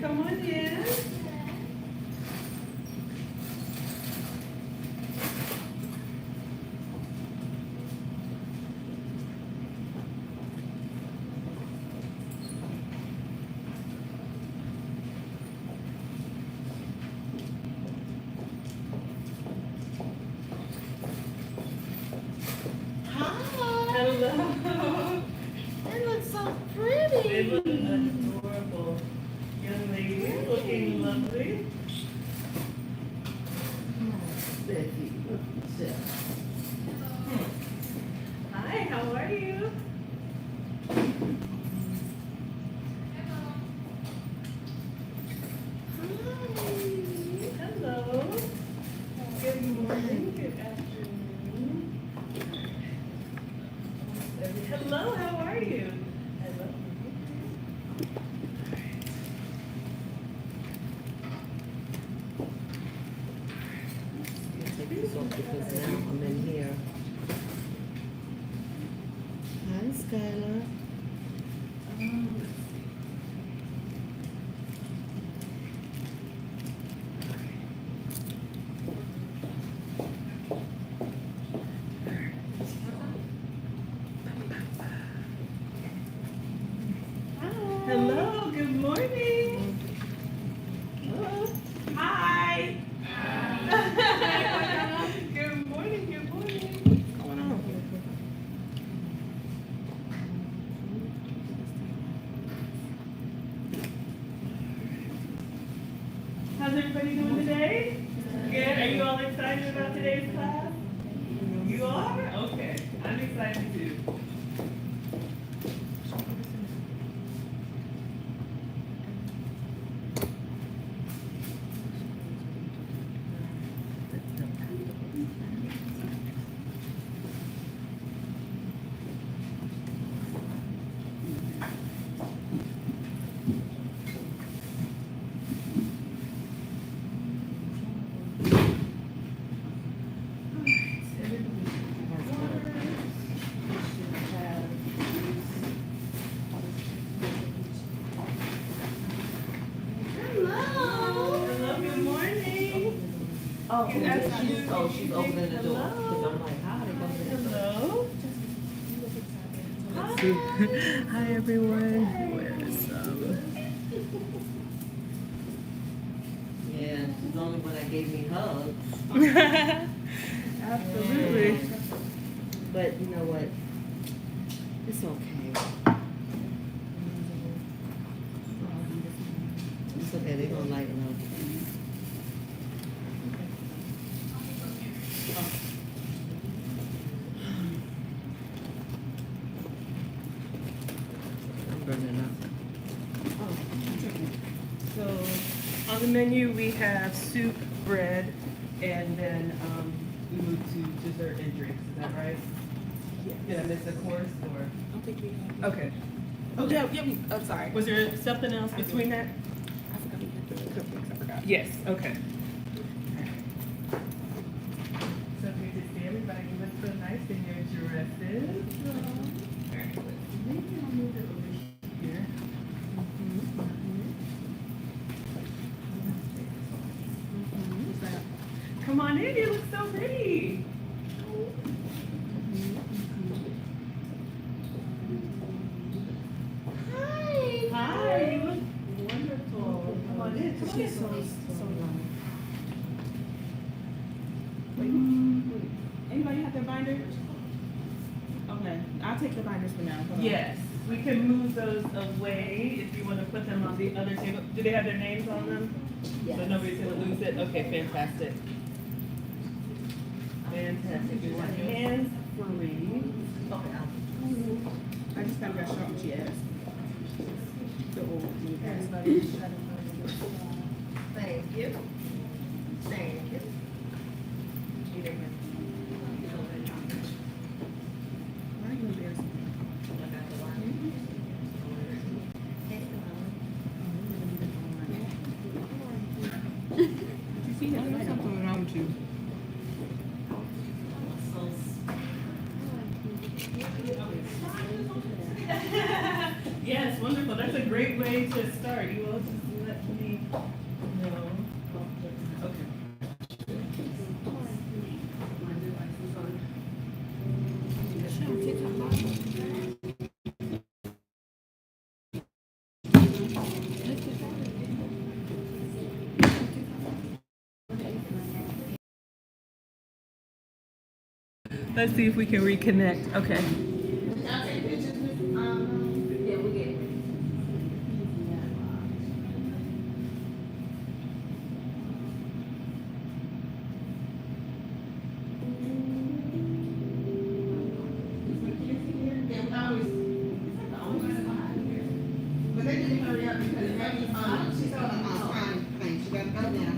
come on in. Hello. They look so pretty. They look adorable. Young lady, looking lovely. Becky, look at yourself. Hi, how are you? Hello. Good morning, good afternoon. Hello, how are you? Hello. Take this off because now I'm in here. Hi, Skylar. Hello, good morning. Hello. Hi. Good morning, good morning. What's going on? How's everybody doing today? Good. Are you all excited about today's class? You are? Okay. I'm excited too. Hello, good morning. Oh, You asked she's, you- oh, she's opening the door. Hello. Because I'm like, how they going to the door? Hello. Hi everyone. Where's Yeah, she's the only one that gave me hugs. Absolutely. But you know what? It's okay. It's okay, they're gonna lighten up. I'm burning up. So on the menu, we have soup, bread, and then we move to dessert and drinks. Is that right? Did I miss a course or? I don't think we had. Okay. Oh, yeah, I'm sorry. Was there something else between that? I forgot we had the cupcakes. I forgot. Yes. Okay. So good to see everybody. You look so nice in your dresses. All right, let's see. Maybe I'll move it over here. Come on in, you look so pretty. Hi, you look wonderful. Come on in. Come on in. She's so young. Anybody have their binders? Okay, I'll take the binders for now. Hold on. Yes, we can move those away if you want to put them on the other table. Do they have their names on them? Yes. So nobody's gonna lose it? Okay, fantastic. Fantastic. You want your hands free. I just got short and she asked. The old. Thank you. Thank you. Why are you embarrassing me? You see, there's something wrong with you. Yes, wonderful. That's a great way to start. You all just that to me? No. Okay. My device is on. Let's see if we can reconnect. Okay. I'll take pictures with, Yeah, we get it. but they need to hurry up because she's on a time thing. She gotta go now.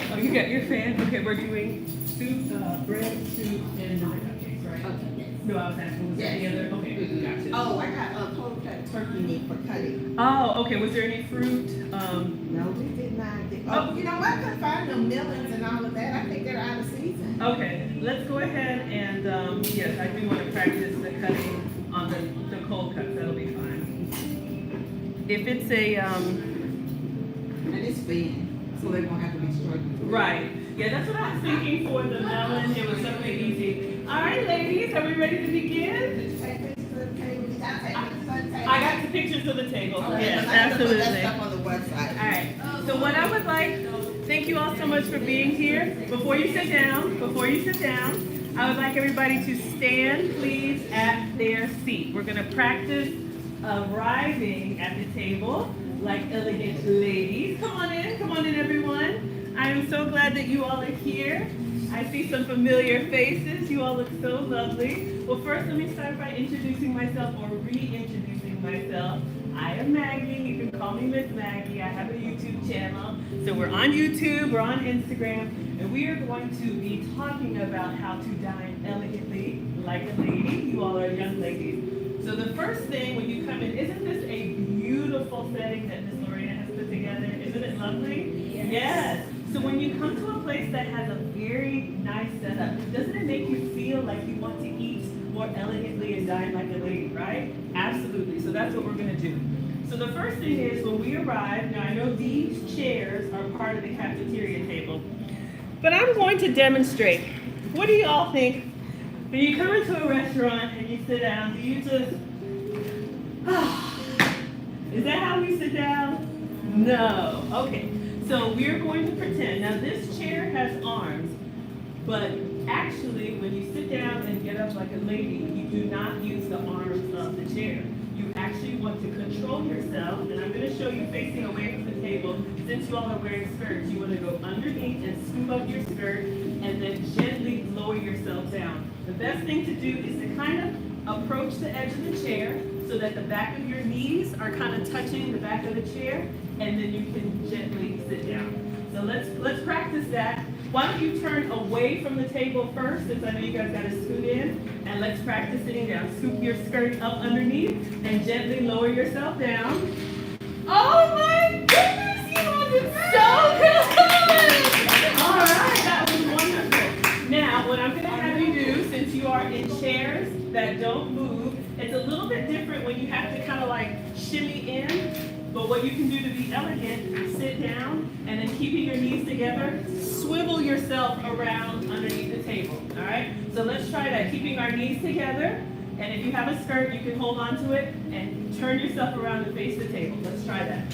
Oh, you got your fan? Okay, we're doing soup, bread, soup, and the cupcakes, right? Okay. No, I was asking, was there any other? Okay, gotcha. Oh, I got cold cut turkey meat for cutting. Oh, okay, was there any fruit? No, we did not. Oh, you know what? I couldn't find no melons and all of that. I think they're out of season. Okay, let's go ahead and, yes, I do want to practice the cutting on the cold cuts, that'll be fine. If it's a, And it's thin, so they won't have to be struggling. right, yeah, that's what I was thinking for the melon, it was something easy. All right, ladies, are we ready to begin? Take pictures of the table. You gotta take pictures of the table. I got the pictures of the table, Okay, yes, because I have to put absolutely. that stuff on the website. All right, so what I would like, thank you all so much for being here. Before you sit down, I would like everybody to stand, please, at their seat. We're gonna practice arriving at the table like elegant ladies. Come on in, everyone. I am so glad that you all are here. I see some familiar faces. You all look so lovely. Well, first, let me start by introducing myself or reintroducing myself. I am Maggie. You can call me Miss Maggie. I have a YouTube channel. So we're on YouTube, we're on Instagram, and we are going to be talking about how to dine elegantly like a lady. You all are young ladies. So the first thing when you come in, isn't this a beautiful setting that Miss Lorena has put together? Isn't it lovely? Yes. So when you come to a place that has a very nice setup, doesn't it make you feel like you want to eat more elegantly and dine like a lady, right? Absolutely. So that's what we're going to do. So the first thing is when we arrive, now I know these chairs are part of the cafeteria table, but I'm going to demonstrate. What do you all think? When you come into a restaurant and you sit down, do you just, is that how we sit down? No. Okay. So we're going to pretend. Now this chair has arms, but actually when you sit down and get up like a lady, you do not use the arms of the chair. You actually want to control yourself, and I'm going to show you facing away from the table. Since you all are wearing skirts, you want to go underneath and scoop up your skirt and then gently lower yourself down. The best thing to do is to kind of approach the edge of the chair so that the back of your knees are kind of touching the back of the chair, and then you can gently sit down. So let's practice that. Why don't you turn away from the table first, since I know you guys got to scoot in, and let's practice sitting down. Scoop your skirt up underneath and gently lower yourself down. Oh my goodness, you all did so good! All right, that was wonderful. Now, what I'm going to have you do, since you are in chairs that don't move, it's a little bit different when you have to kind of like shimmy in. But what you can do to be elegant, sit down, and then keeping your knees together, swivel yourself around underneath the table, all right? So let's try that, keeping our knees together, and if you have a skirt, you can hold on to it and turn yourself around and face the table. Let's try that.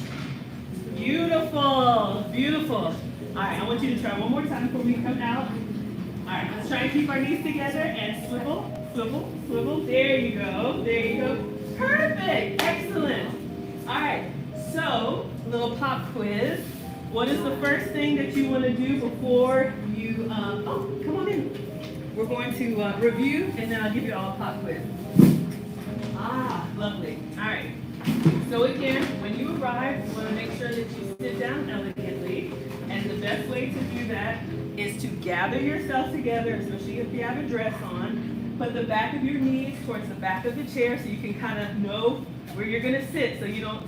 Beautiful, beautiful. All right, I want you to try one more time before we come out. All right, let's try and keep our knees together and swivel, swivel, swivel. There you go, there you go. Perfect, excellent. All right. So, little pop quiz. What is the first thing that you want to do before you, oh, come on in. We're going to review, and then I'll give you all a pop quiz. Ah, lovely. All right. So again, when you arrive, you want to make sure that you sit down elegantly. And the best way to do that is to gather yourself together, especially if you have a dress on. Put the back of your knees towards the back of the chair so you can kind of know where you're going to sit so you don't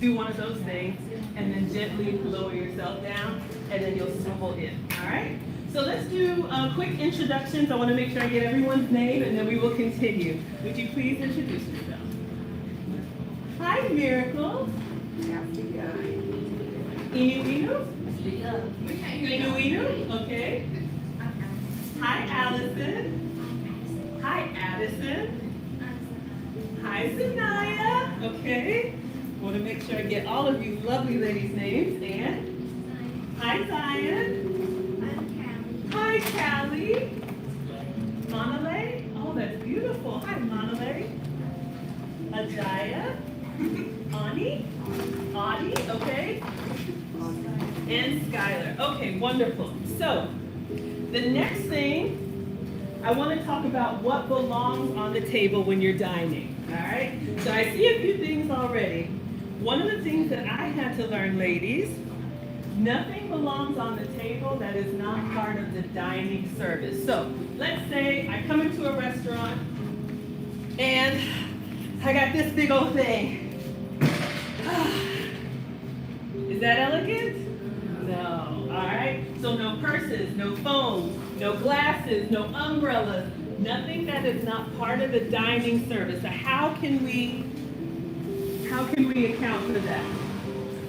do one of those things, and then gently lower yourself down, and then you'll swivel in, all right? So let's do quick introductions. I want to make sure I get everyone's name and then we will continue. Would you please introduce yourself? Hi, Miracle. Inu? Speak up. Inu? Okay. Hi, Allison. Hi, Addison. Hi, Zanaya. Okay. Want to make sure I get all of you lovely ladies' names. And hi, Zion. Hi, Callie. Monalay. Oh, that's beautiful. Hi, Monalay. Ajaya. Ani. Audie. Okay. And Skylar. Okay, wonderful. So, the next thing, I want to talk about what belongs on the table when you're dining. All right? So I see a few things already. One of the things that I had to learn, ladies, nothing belongs on the table that is not part of the dining service. So let's say I come into a restaurant and I got this big old thing. Is that elegant? No. All right? So no purses, no phones, no glasses, no umbrellas, nothing that is not part of the dining service. So how can we account for that?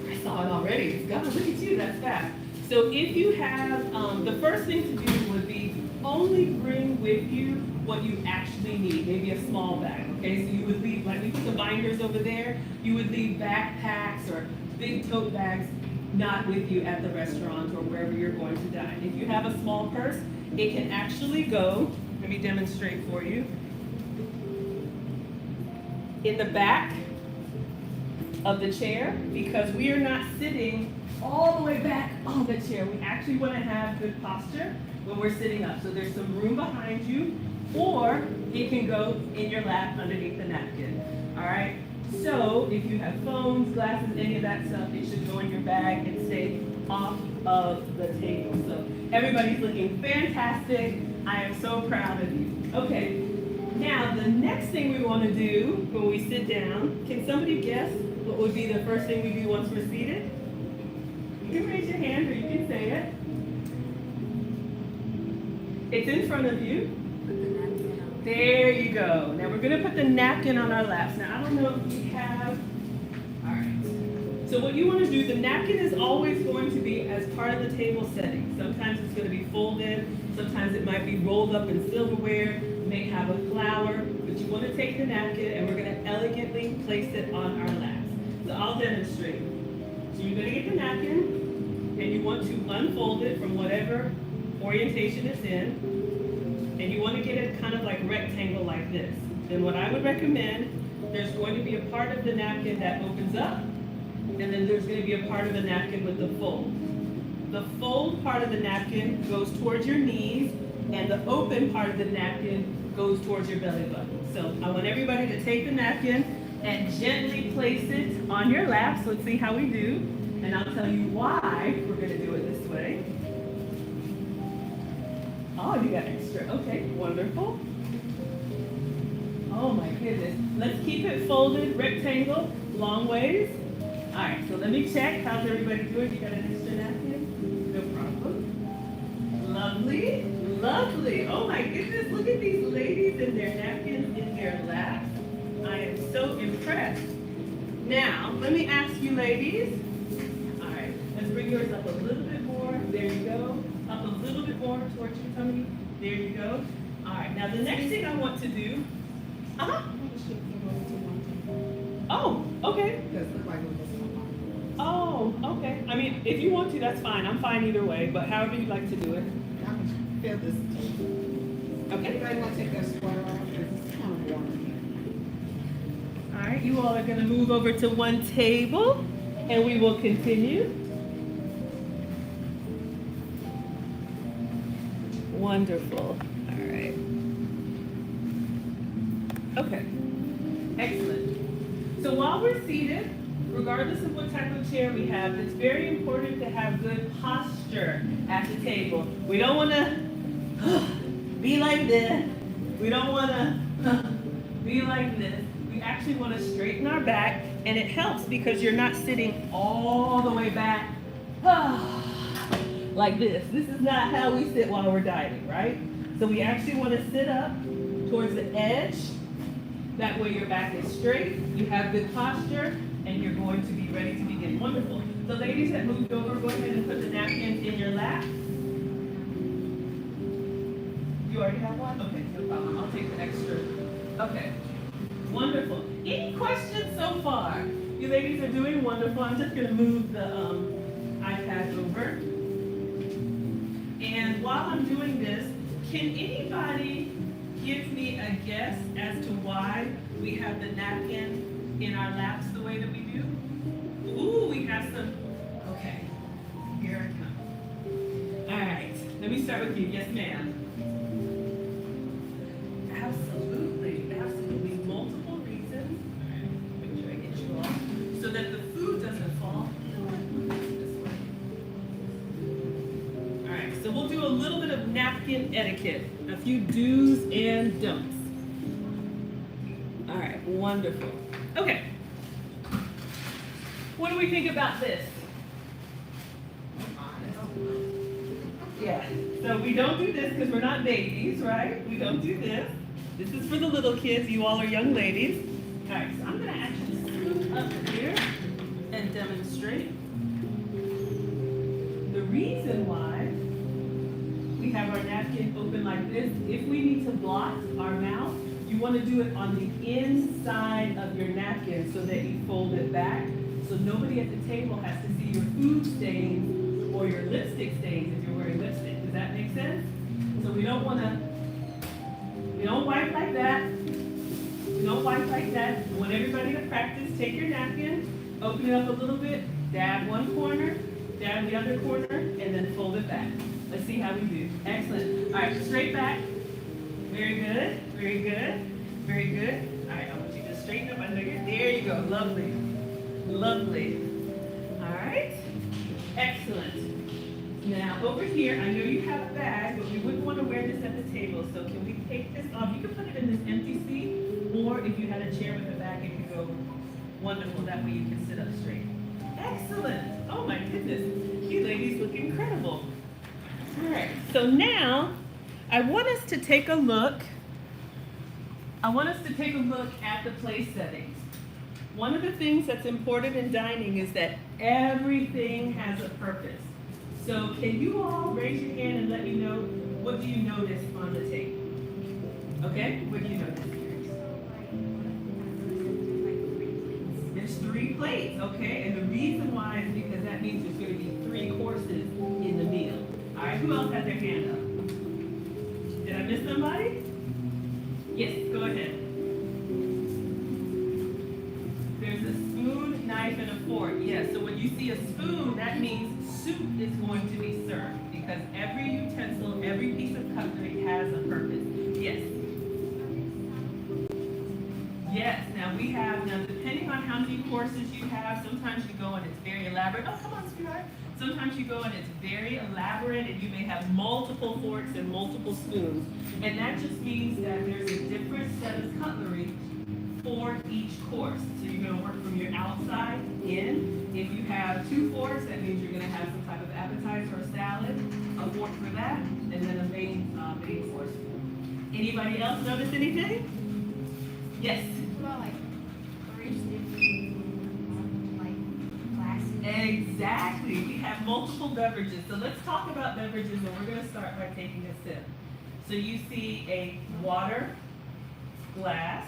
I saw it already. It's gone. Look at you. That's fast. So if you have, the first thing to do would be only bring with you what you actually need, maybe a small bag, okay? So you would leave, like we put the binders over there, you would leave backpacks or big tote bags not with you at the restaurant or wherever you're going to dine. If you have a small purse, it can actually go, let me demonstrate for you, in the back of the chair, because we are not sitting all the way back on the chair. We actually want to have good posture when we're sitting up. So there's some room behind you, or it can go in your lap underneath the napkin. All right? So if you have phones, glasses, any of that stuff, it should go in your bag and stay off of the table. So everybody's looking fantastic. I am so proud of you. Okay, now the next thing we want to do when we sit down, can somebody guess what would be the first thing we do once we're seated? You can raise your hand or you can say it. It's in front of you. There you go. Now we're going to put the napkin on our laps. Now I don't know if we have, all right. So what you want to do, the napkin is always going to be as part of the table setting. Sometimes it's going to be folded. Sometimes it might be rolled up in silverware. It may have a flower. But you want to take the napkin and we're going to elegantly place it on our laps. So I'll demonstrate. So you're going to get the napkin and you want to unfold it from whatever orientation it's in. And you want to get it kind of like rectangle like this. Then what I would recommend, there's going to be a part of the napkin that opens up, and then there's going to be a part of the napkin with the fold. The fold part of the napkin goes towards your knees, and the open part of the napkin goes towards your belly button. So I want everybody to take the napkin and gently place it on your laps. Let's see how we do. And I'll tell you why we're going to do it this way. Oh, you got extra. Okay, wonderful. Oh my goodness. Let's keep it folded, rectangle, long ways. All right, so let me check. How's everybody doing? You got an extra napkin? No problem. Lovely, lovely. Oh my goodness, look at these ladies and their napkins in their laps. I am so impressed. Now, let me ask you ladies. All right, let's bring yours up a little bit more. There you go. Up a little bit more towards your tummy. There you go. All right, now the next thing I want to do, oh, okay. Oh, okay. I mean, if you want to, that's fine. I'm fine either way, but however you'd like to do it. Feel this. Okay. Everybody want to take their sweater off? It's kind of warm here. All right, you all are going to move over to one table, and we will continue. Wonderful. All right. Okay. Excellent. So while we're seated, regardless of what type of chair we have, it's very important to have good posture at the table. We don't want to be like this. We don't want to be like this. We actually want to straighten our back, and it helps because you're not sitting all the way back. like this. This is not how we sit while we're dining, right? So we actually want to sit up towards the edge. That way your back is straight, you have good posture, and you're going to be ready to begin. Wonderful. The ladies that moved over, go ahead and put the napkins in your lap. You already have one? Okay, no problem. I'll take the extra. Okay. Wonderful. Any questions so far? You ladies are doing wonderful. I'm just going to move the iPad over. And while I'm doing this, can anybody give me a guess as to why we have the napkin in our laps the way that we do? Ooh, we have some. Okay, here I come. All right, let me start with you. Yes, ma'am. Absolutely, absolutely. Multiple reasons. All right, make sure I get you all. So that the food doesn't fall. This way. All right, so we'll do a little bit of napkin etiquette. A few do's and don'ts. All right, wonderful. Okay. What do we think about this? Yeah, so we don't do this because we're not babies, right? We don't do this. This is for the little kids. You all are young ladies. All right, so I'm going to actually scoot up here and demonstrate. The reason why we have our napkin open like this, if we need to blot our mouth, you want to do it on the inside of your napkin so that you fold it back, so nobody at the table has to see your food stains or your lipstick stains if you're wearing lipstick. Does that make sense? So we don't wipe like that. We don't wipe like that. We want everybody to practice. Take your napkin, open it up a little bit, dab one corner, dab the other corner, and then fold it back. Let's see how we do. Excellent. All right, straight back. Very good, very good, very good. All right, I want you to straighten up under your, there you go, lovely, lovely. All right, excellent. Now over here, I know you have a bag, but we wouldn't want to wear this at the table, so can we take this off? You can put it in this empty seat, or if you had a chair with a bag, it could go wonderful. That way you can sit up straight. Excellent. Oh my goodness, you ladies look incredible. All right, so now I want us to take a look. At the place settings. One of the things that's important in dining is that everything has a purpose. So can you all raise your hand and let me know, what do you notice on the table? Okay, what do you notice? There's 3 plates, okay? And the reason why is because that means there's going to be 3 courses in the meal. All right, who else had their hand up? Did I miss somebody? Yes, go ahead. There's a spoon, knife, and a fork. Yes, so when you see a spoon, that means soup is going to be served because every utensil, every piece of cutlery has a purpose. Yes. Yes, now we have, depending on how many courses you have, sometimes you go and it's very elaborate. Oh, come on, sweetheart. Sometimes you go and it's very elaborate and you may have multiple forks and multiple spoons. And that just means that there's a different set of cutlery for each course. So you're going to work from your outside in. If you have 2 forks, that means you're going to have some type of appetizer or salad, a fork for that, and then a main course. Anybody else notice anything? Yes? Well, like orange like glasses. Exactly. We have multiple beverages. So let's talk about beverages, and we're going to start by taking a sip. So you see a water glass,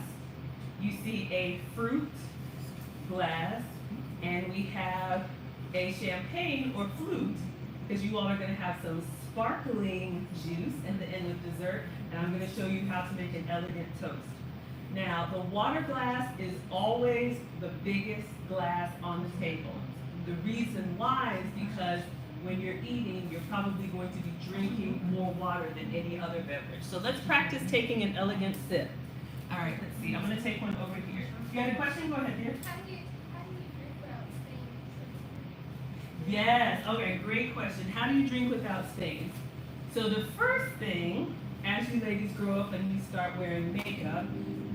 you see a fruit glass, and we have a champagne or flute, because you all are going to have some sparkling juice at the end of dessert, and I'm going to show you how to make an elegant toast. Now, the water glass is always the biggest glass on the table. The reason why is because when you're eating, you're probably going to be drinking more water than any other beverage. So let's practice taking an elegant sip. All right, let's see. I'm going to take one over here. You had a question? Go ahead, dear. How do you drink without stains? Yes. Okay, great question. How do you drink without stains? So the first thing, as you ladies grow up and you start wearing makeup,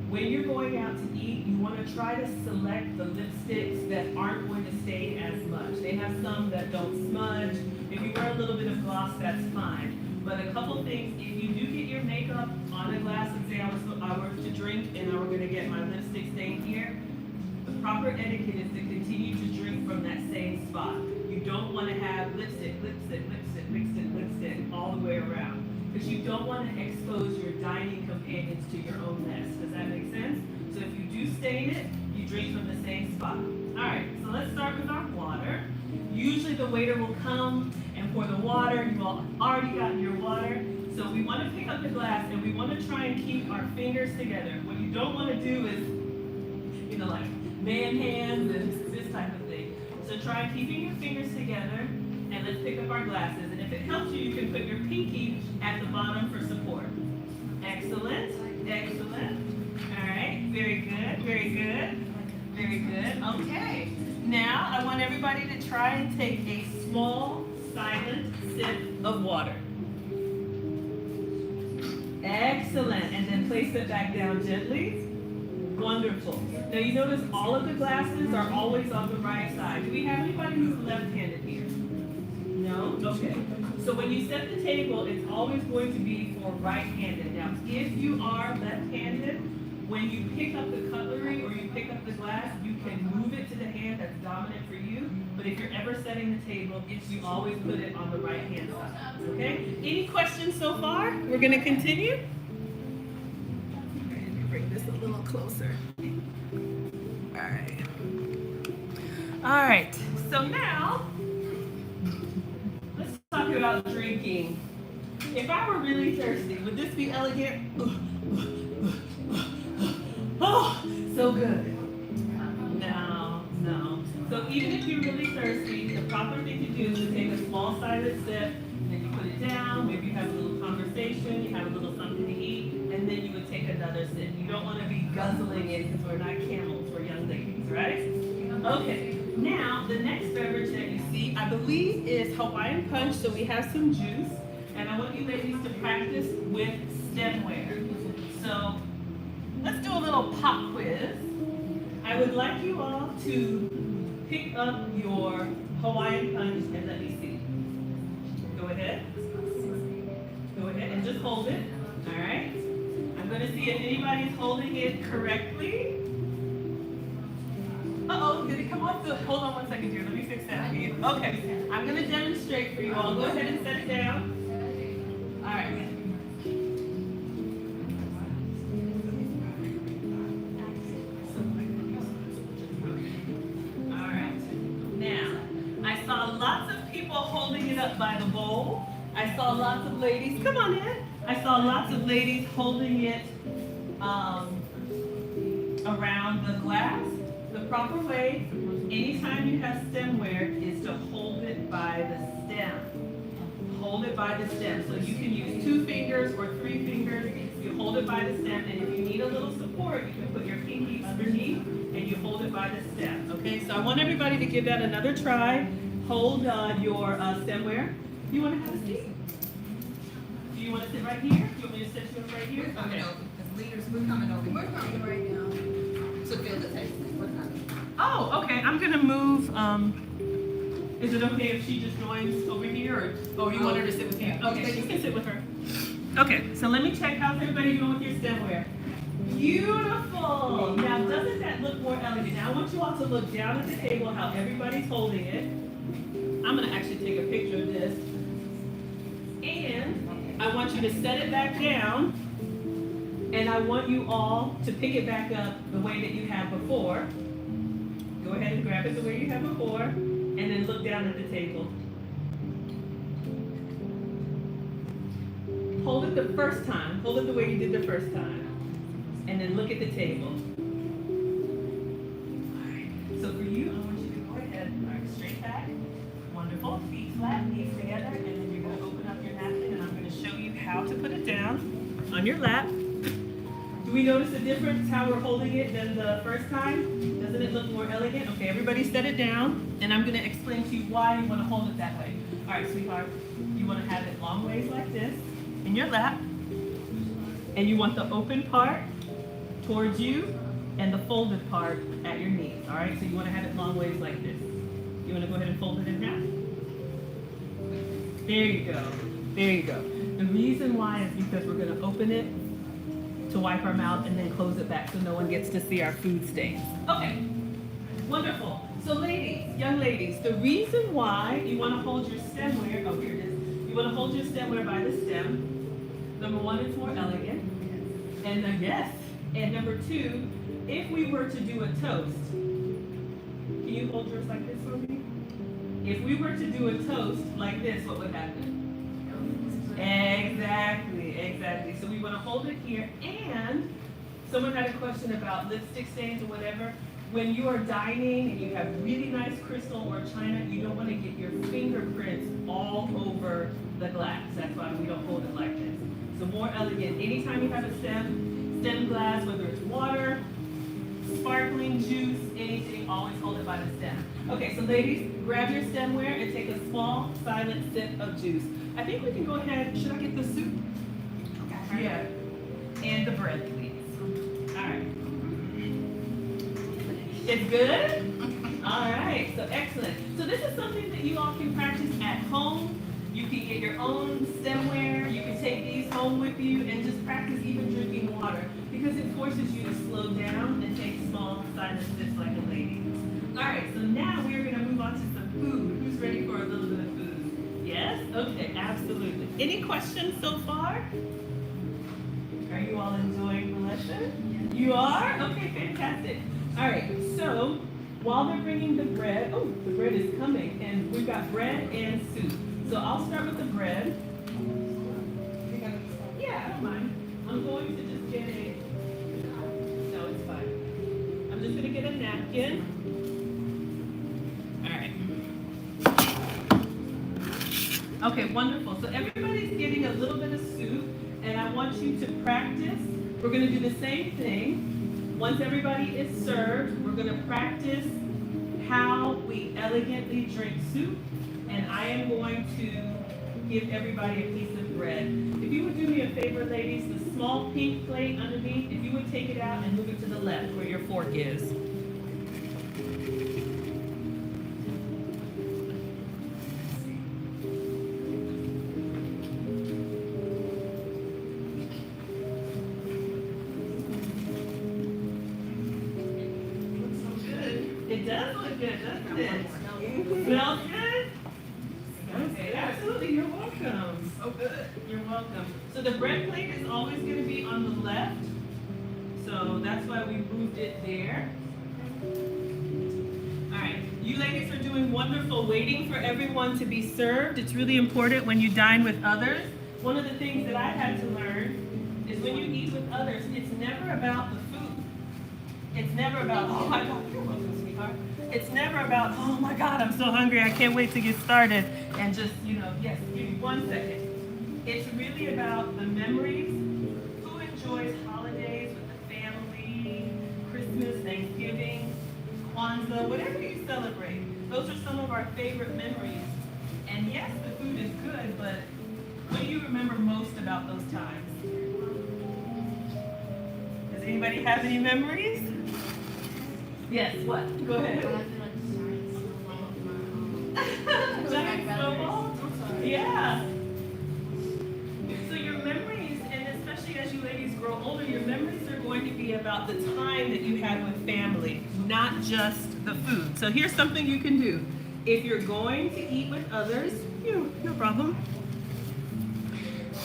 when you're going out to eat, you want to try to select the lipsticks that aren't going to stain as much. They have some that don't smudge, If you wear a little bit of gloss, that's fine. But a couple things, if you do get your makeup on a glass and say I were to drink and I were gonna get my lipstick stain here, the proper etiquette is to continue to drink from that same spot. You don't wanna have lipstick all the way around. Because you don't wanna expose your dining companions to your own mess. Does that make sense? So if you do stain it, you drink from the same spot. All right, so let's start with our water. Usually the waiter will come and pour the water. You've already gotten your water. So we want to pick up the glass and we want to try and keep our fingers together. What you don't want to do is, like man hands and this type of thing. So try keeping your fingers together and let's pick up our glasses. And if it helps you, you can put your pinky at the bottom for support. Excellent, excellent. All right, very good, very good, very good. Okay. Now, I want everybody to try and take a small, silent sip of water. Excellent. And then place it back down gently. Wonderful. Now, you notice all of the glasses are always on the right side. Do we have anybody who's left-handed here? No? Okay. So when you set the table, it's always going to be for right-handed. Now, if you are left-handed, when you pick up the cutlery or you pick up the glass, you can move it to the hand that's dominant for you. But if you're ever setting the table, you always put it on the right hand side. Okay? Any questions so far? We're going to continue. Bring this a little closer. All right. All right. So now, let's talk about drinking. If I were really thirsty, would this be elegant? Oh, so good. No, no. So even if you're really thirsty, the proper thing to do is to take a small silent sip, and then you put it down, maybe you have a little conversation, you have a little something to eat, and then you would take another sip. You don't want to be guzzling it because we're not camels, we're young ladies, right? Okay, now the next beverage that you see, I believe is Hawaiian Punch, so we have some juice, and I want you ladies to practice with stemware. So, let's do a little pop quiz. I would like you all to pick up your Hawaiian Punch and let me see. Go ahead. Go ahead and just hold it. All right. I'm going to see if anybody's holding it correctly. Uh-oh, did it come off the, hold on 1 second here. Let me fix that for you. Okay, I'm going to demonstrate for you all. Go ahead and set it down. All right. Lots of people holding it up by the bowl. I saw lots of ladies, come on in. I saw lots of ladies holding it around the glass. The proper way, anytime you have stemware, is to hold it by the stem. Hold it by the stem. So you can use 2 fingers or 3 fingers. You hold it by the stem, and if you need a little support, you can put your pinky underneath and you hold it by the stem. Okay, so I want everybody to give that another try. Hold your stemware. You want to have a seat? Do you want to sit right here? Do you want me to sit you right here? We're coming Okay. over, as leaders, we're coming over. We're coming right now. To fill the table, we're coming. Oh, okay. I'm gonna move. Is it okay if she just joins over here, or you want her to sit with you? Okay, you can sit with her. Okay. So let me check how's everybody doing with your stemware. Beautiful. Now, doesn't that look more elegant? Now, I want you all to look down at the table how everybody's holding it. I'm going to actually take a picture of this. And I want you to set it back down. And I want you all to pick it back up the way that you have before. Go ahead and grab it the way you have before. And then look down at the table. Hold it the first time. Hold it the way you did the first time. And then look at the table. All right. So for you, I want you to go ahead. All right, straight back. Wonderful. Feet flat, knees together, and then you're going to open up your napkin, and I'm going to show you how to put it down on your lap. Do we notice a difference how we're holding it than the first time? Doesn't it look more elegant? Okay, everybody set it down, and I'm going to explain to you why you want to hold it that way. All right, sweetheart, you want to have it long ways like this in your lap, and you want the open part towards you and the folded part at your knees. All right, so you want to have it long ways like this. You want to go ahead and fold it in half? There you go. There you go. The reason why is because we're going to open it to wipe our mouth and then close it back so no one gets to see our food stains. Okay. Wonderful. So ladies, young ladies, the reason why you want to hold your stemware, oh here it is, you want to hold your stemware by the stem. Number one, it's more elegant. And yes. And number two, if we were to do a toast, can you hold yours like this for me? If we were to do a toast like this, what would happen? Exactly, exactly. So we want to hold it here. And someone had a question about lipstick stains or whatever. When you are dining and you have really nice crystal or china, you don't want to get your fingerprints all over the glass. That's why we don't hold it like this. So more elegant. Anytime you have a stem glass, whether it's water, sparkling juice, anything, always hold it by the stem. Okay, so ladies, grab your stemware and take a small, silent sip of juice. I think we can go ahead. Should I get the soup? Okay. Yeah. And the bread, please. All right. It's good? All right, so excellent. So this is something that you all can practice at home. You can get your own stemware. You can take these home with you and just practice even drinking water because it forces you to slow down and take small, silent sips like a lady. All right, so now we're going to move on to some food. Who's ready for a little bit of food? Yes? Okay, absolutely. Any questions so far? Are you all enjoying the lesson? You are? Okay, fantastic. All right, so while they're bringing the bread, oh, the bread is coming, and we've got bread and soup. So I'll start with the bread. Yeah, I don't mind. I'm going to just get a, no, it's fine. I'm just going to get a napkin. All right. Okay, wonderful. So everybody's getting a little bit of soup, and I want you to practice. We're going to do the same thing. Once everybody is served, we're going to practice how we elegantly drink soup, and I am going to give everybody a piece of bread. If you would do me a favor, ladies, the small pink plate underneath, if you would take it out and move it to the left where your fork is. It does look good, doesn't it? Smells good? Okay, absolutely, you're welcome. So good. You're welcome. So the bread plate is always going to be on the left. So that's why we moved it there. All right, you ladies are doing wonderful waiting for everyone to be served. It's really important when you dine with others. One of the things that I had to learn is when you eat with others, it's never about the food. It's never about, oh my God, you're welcome, sweetheart. It's never about, oh my God, I'm so hungry, I can't wait to get started. And just, yes, give me 1 second. It's really about the memories. Who enjoys holidays with the family, Christmas, Thanksgiving, Kwanzaa, whatever you celebrate. Those are some of our favorite memories. And yes, the food is good, but what do you remember most about those times? Does anybody have any memories? Yes, what? Go ahead. Giant snowball? Yeah. So your memories, and especially as you ladies grow older, your memories are going to be about the time that you had with family, not just the food. So here's something you can do. If you're going to eat with others, no problem.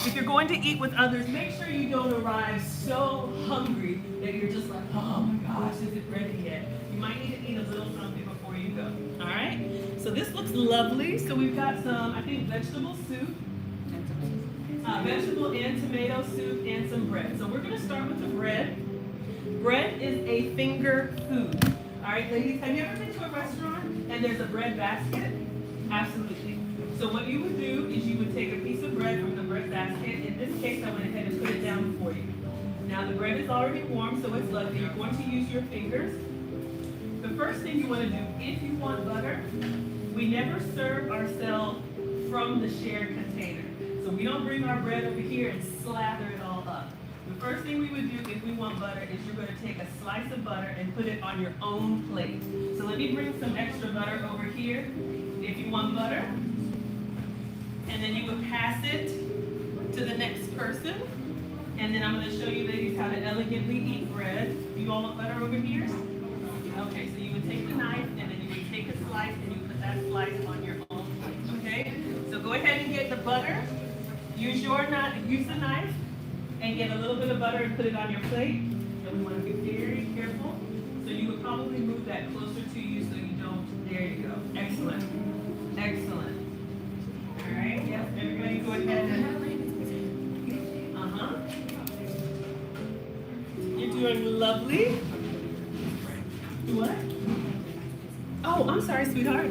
If you're going to eat with others, make sure you don't arrive so hungry that you're just like, oh my gosh, is it ready yet? You might need to eat a little something before you go. All right? So this looks lovely. So we've got some, I think, vegetable soup, vegetable and tomato soup, and some bread. So we're going to start with the bread. Bread is a finger food. All right, ladies, have you ever been to a restaurant and there's a bread basket? Absolutely. So what you would do is you would take a piece of bread from the bread basket. In this case, I went ahead and put it down for you. Now the bread is already warm, so it's lovely. You're going to use your fingers. The first thing you want to do, if you want butter, we never serve ourselves from the shared container. So we don't bring our bread over here and slather it all up. The first thing we would do if we want butter is you're going to take a slice of butter and put it on your own plate. So let me bring some extra butter over here. If you want butter, and then you would pass it to the next person. And then I'm going to show you ladies how to elegantly eat bread. You all want butter over here? Okay, so you would take the knife and then you would take a slice and you put that slice on your own plate, okay? So go ahead and get the butter. Use the knife and get a little bit of butter and put it on your plate. And we want to be very careful. So you would probably move that closer to you so you don't, there you go. Excellent. Excellent. All right, yes, everybody go ahead and, you're doing lovely. Do what? Oh, I'm sorry, sweetheart.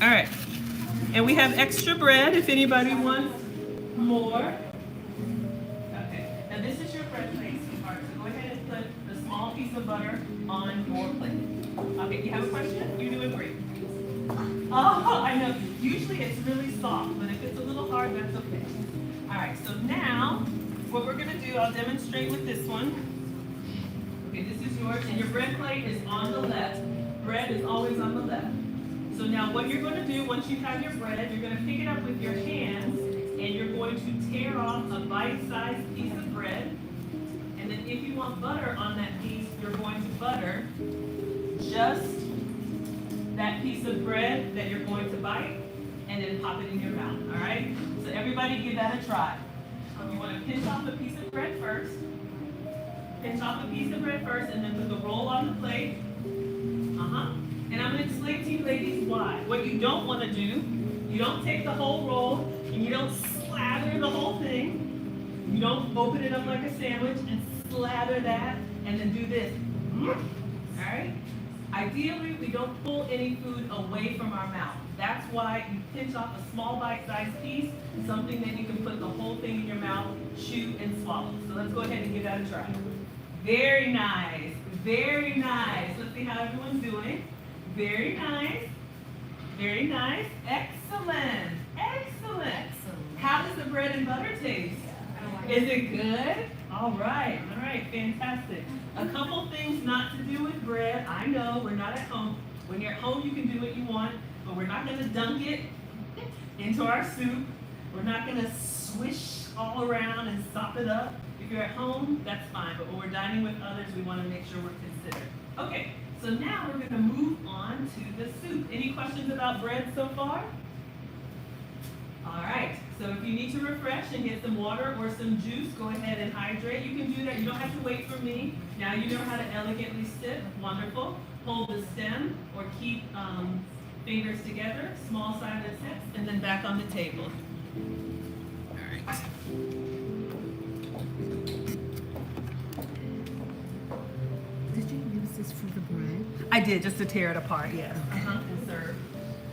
All right. And we have extra bread if anybody wants more. Okay. Now this is your bread plate, sweetheart. So go ahead and put the small piece of butter on your plate. Okay, you have a question? You're doing great. Oh, I know. Usually it's really soft, but if it's a little hard, that's okay. All right, so now what we're gonna do, I'll demonstrate with this one. Okay, this is yours, and your bread plate is on the left. Bread is always on the left. So now what you're gonna do, once you have your bread, you're gonna pick it up with your hands, and you're going to tear off a bite-sized piece of bread. And then if you want butter on that piece, you're going to butter just that piece of bread that you're going to bite, and then pop it in your mouth, all right? So everybody give that a try. You want to pinch off a piece of bread first. Pinch off a piece of bread first, and then put the roll on the plate. And I'm going to explain to you ladies why. What you don't want to do, you don't take the whole roll, and you don't slather the whole thing. You don't open it up like a sandwich and slather that, and then do this. All right? Ideally, we don't pull any food away from our mouth. That's why you pinch off a small bite-sized piece, something that you can put the whole thing in your mouth, chew, and swallow. So let's go ahead and give that a try. Very nice. Very nice. Let's see how everyone's doing. Very nice. Very nice. Excellent. Excellent. How does the bread and butter taste? Is it good? All right. All right. Fantastic. A couple things not to do with bread. I know we're not at home. When you're at home, you can do what you want, but we're not going to dunk it into our soup. We're not going to swish all around and sop it up. If you're at home, that's fine, but when we're dining with others, we want to make sure we're considerate. Okay, so now we're going to move on to the soup. Any questions about bread so far? All right, so if you need to refresh and get some water or some juice, go ahead and hydrate. You can do that. You don't have to wait for me. Now you know how to elegantly sip. Wonderful. Hold the stem or keep fingers together, small silent sips, and then back on the table. All right. Did you use this for the bread? I did, just to tear it apart, yes. And serve.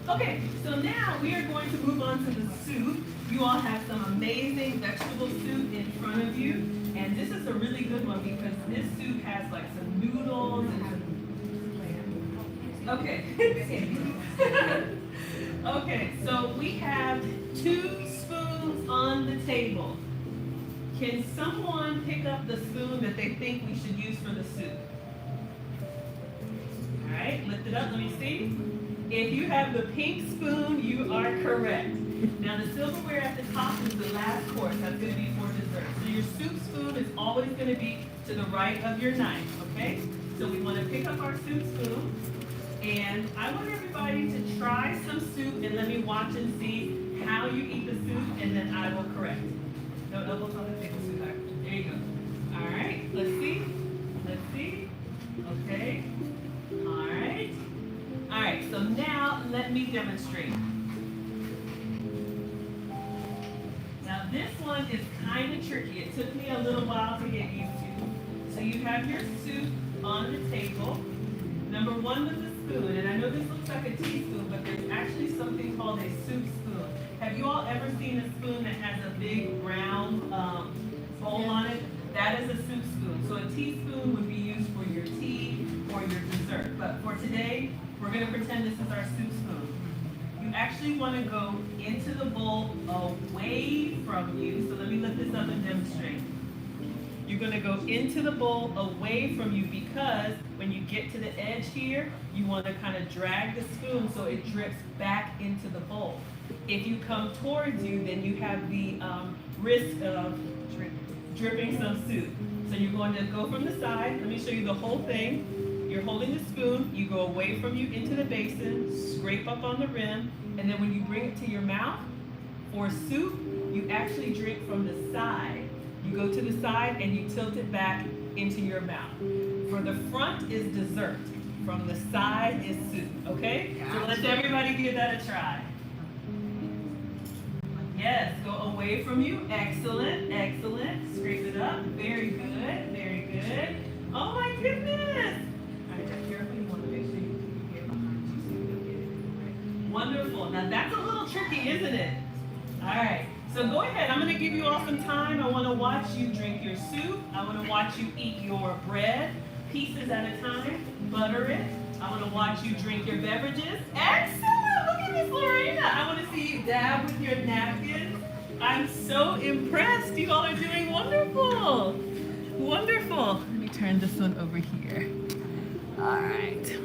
Okay, so now we are going to move on to the soup. You all have some amazing vegetable soup in front of you. And this is a really good one because this soup has like some noodles and some... Okay. Okay, so we have 2 spoons on the table. Can someone pick up the spoon that they think we should use for the soup? All right, lift it up, let me see. If you have the pink spoon, you are correct. Now the silverware at the top is the last course, that's gonna be for dessert. So your soup spoon is always gonna be to the right of your knife, okay? So we wanna pick up our soup spoon, and I want everybody to try some soup and let me watch and see how you eat the soup, and then I will correct. No elbows on the table, sweetheart. There you go. All right, let's see. Let's see. Okay. All right. All right, so now let me demonstrate. Now this one is kind of tricky. It took me a little while to get used to. So you have your soup on the table. Number 1 with the spoon, and I know this looks like a teaspoon, but there's actually something called a soup spoon. Have you all ever seen a spoon that has a big round bowl on it? That is a soup spoon. So a teaspoon would be used for your tea or your dessert. But for today, we're going to pretend this is our soup spoon. You actually want to go into the bowl away from you. So let me lift this up and demonstrate. You're going to go into the bowl away from you because when you get to the edge here, you want to kind of drag the spoon so it drips back into the bowl. If you come towards you, then you have the risk of dripping some soup. So you're going to go from the side. Let me show you the whole thing. You're holding the spoon. You go away from you into the basin, scrape up on the rim, and then when you bring it to your mouth, for soup, you actually drink from the side. You go to the side and you tilt it back into your mouth. For the front is dessert. From the side is soup, okay? So let's everybody give that a try. Yes, go away from you. Excellent, excellent. Scrape it up. Very good, very good. Oh my goodness. All right, now careful. You want to make sure you get behind you so you don't get it. Right. Wonderful. Now that's a little tricky, isn't it? All right. So go ahead. I'm going to give you all some time. I want to watch you drink your soup. I want to watch you eat your bread, pieces at a time. Butter it. I want to watch you drink your beverages. Excellent. Look at Miss Lorena. I want to see you dab with your napkins. I'm so impressed. You all are doing wonderful. Wonderful. Let me turn this one over here. All right.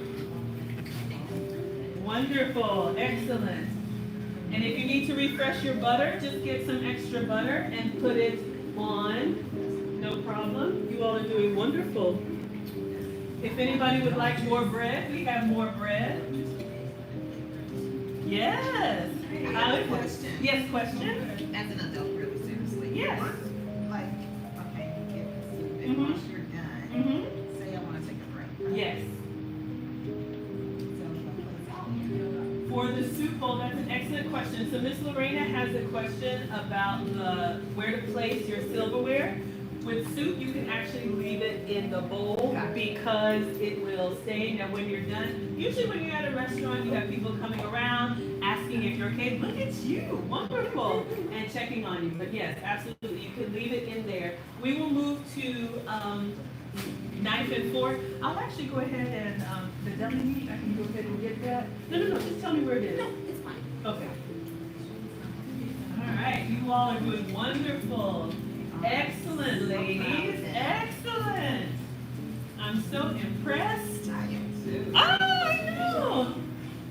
Wonderful. Excellent. And if you need to refresh your butter, just get some extra butter and put it on. No problem. You all are doing wonderful. If anybody would like more bread, we have more bread. Yes. I have a question. Yes, question? As an adult, really seriously. Yes. Like, okay, you get this, and Mhm. once you're done, Mm-hmm. say I want to take a break. Right? Yes. So, what is For the soup bowl, that's an excellent question. So Miss Lorena has a question about where to place your silverware. With soup, you can actually leave it in the bowl because it will stain. And when you're done, usually when you're at a restaurant, you have people coming around asking if you're okay. Look at you, wonderful, and checking on you. But yes, absolutely, you can leave it in there. We will move to knife and fork. I'll actually go ahead and the deli meat. I can go ahead and get that. No. Just tell me where it is. No, it's fine. Okay. All right, you all are doing wonderful. Excellent, ladies. Excellent. I'm so impressed. I am too. Oh, I know.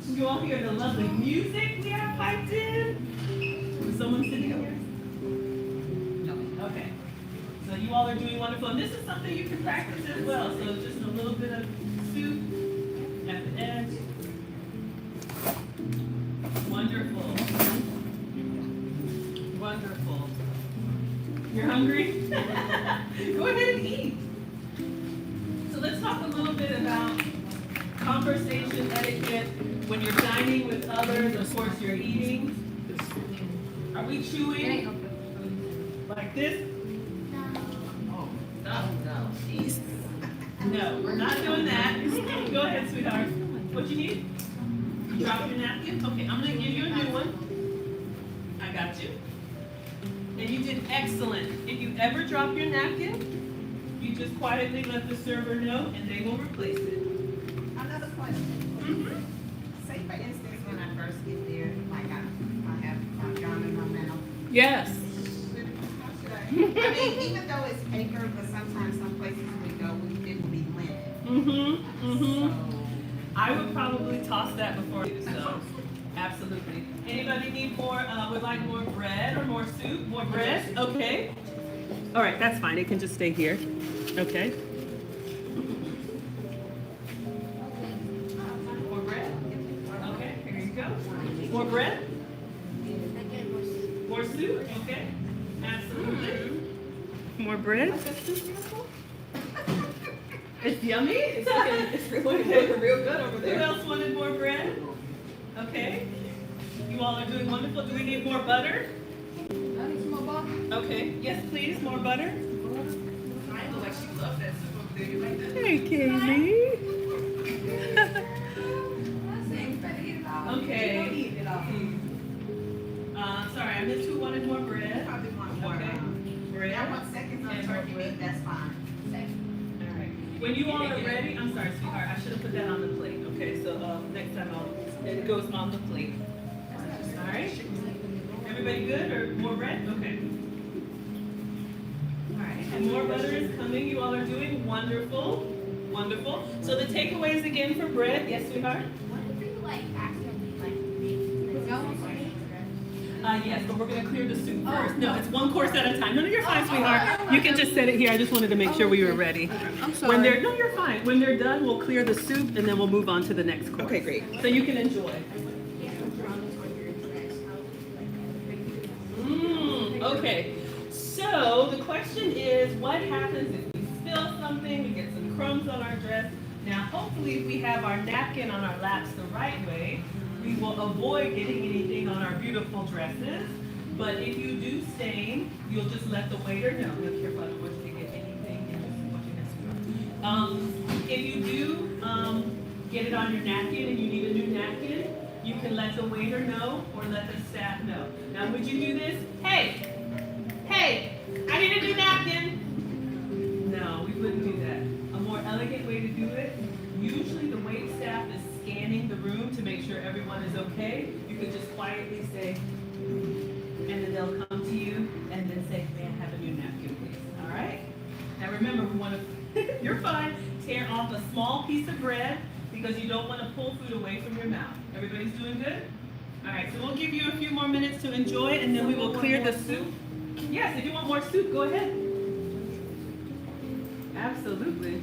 You all hear the lovely music we have piped in? Was someone sitting here? No. Okay. So you all are doing wonderful. And this is something you can practice as well. So just a little bit of soup at the edge. Wonderful. Wonderful. You're hungry? Go ahead and eat. So let's talk a little bit about conversation etiquette when you're dining with others. Of course, you're eating. Are we chewing like this? Oh, no, jeez. No, we're not doing that. Go ahead, sweetheart. What you need? You dropped your napkin? Okay, I'm gonna give you a new one. I got you. And you did excellent. If you ever drop your napkin, you just quietly let the server know and they will replace it. Another question. Say for instance, when I first get there, like I have my gum in my mouth. Yes. How should I mean, even though it's paper, but sometimes some places we go, it will be linen. So, I would probably toss that before you, so absolutely. Anybody need more, would like more bread or more soup? More bread? Okay. All right, that's fine. It can just stay here. Okay. More bread? Okay, here you go. More bread? More soup? Okay. Absolutely. More bread? It's yummy. It's looking real good over there. Who else wanted more bread? Okay. You all are doing wonderful. Do we need more butter? Okay. Yes, please. More butter. I look like she loves that soup over there. You like that? Hey, Kaylee. Okay. Sorry, I missed who wanted more bread. probably want more. Okay. Bread. I want seconds on turkey meat, that's fine. All right. When you all are ready, I'm sorry, sweetheart, I should have put that on the plate. Okay, so next time it goes on the plate. All right. Everybody good or more bread? Okay. All right, and more butter is coming. You all are doing wonderful, wonderful. So the takeaways again for bread. Yes, sweetheart. What if you like accidentally like make Yes, but we're gonna clear the soup first. No, it's one course at a time. No, you're fine, sweetheart. You can just set it here. I just wanted to make sure we were ready. I'm sorry. No, you're fine. When they're done, we'll clear the soup and then we'll move on to the next course. Okay, great. So you can enjoy. Okay. So the question is, what happens if we spill something, we get some crumbs on our dress? Now, hopefully, if we have our napkin on our laps the right way, we will avoid getting anything on our beautiful dresses. But if you do stain, you'll just let the waiter know. Be careful, I don't want you to get anything in what you mess. If you do get it on your napkin and you need a new napkin, you can let the waiter know or let the staff know. Now, would you do this? Hey, I need a new napkin. No, we wouldn't do that. A more elegant way to do it, usually the wait staff is scanning the room to make sure everyone is okay. You could just quietly say, and then they'll come to you and then say, may I have a new napkin, please? All right? Now remember, we want to, you're fine, tear off a small piece of bread because you don't want to pull food away from your mouth. Everybody's doing good? All right, so we'll give you a few more minutes to enjoy and then we will clear the soup. Yes, if you want more soup, go ahead. Absolutely.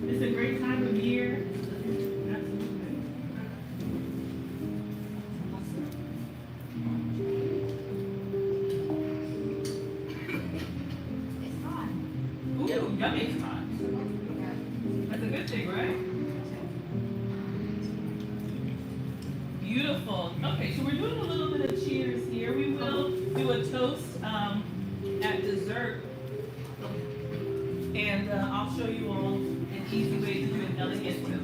It's a great time of year. Absolutely. It's hot. Ooh, yummy. That's a good thing, right? Beautiful. Okay, so we're doing a little bit of cheers here. We will do a toast at dessert. And I'll show you all an easy way to do an elegant toast.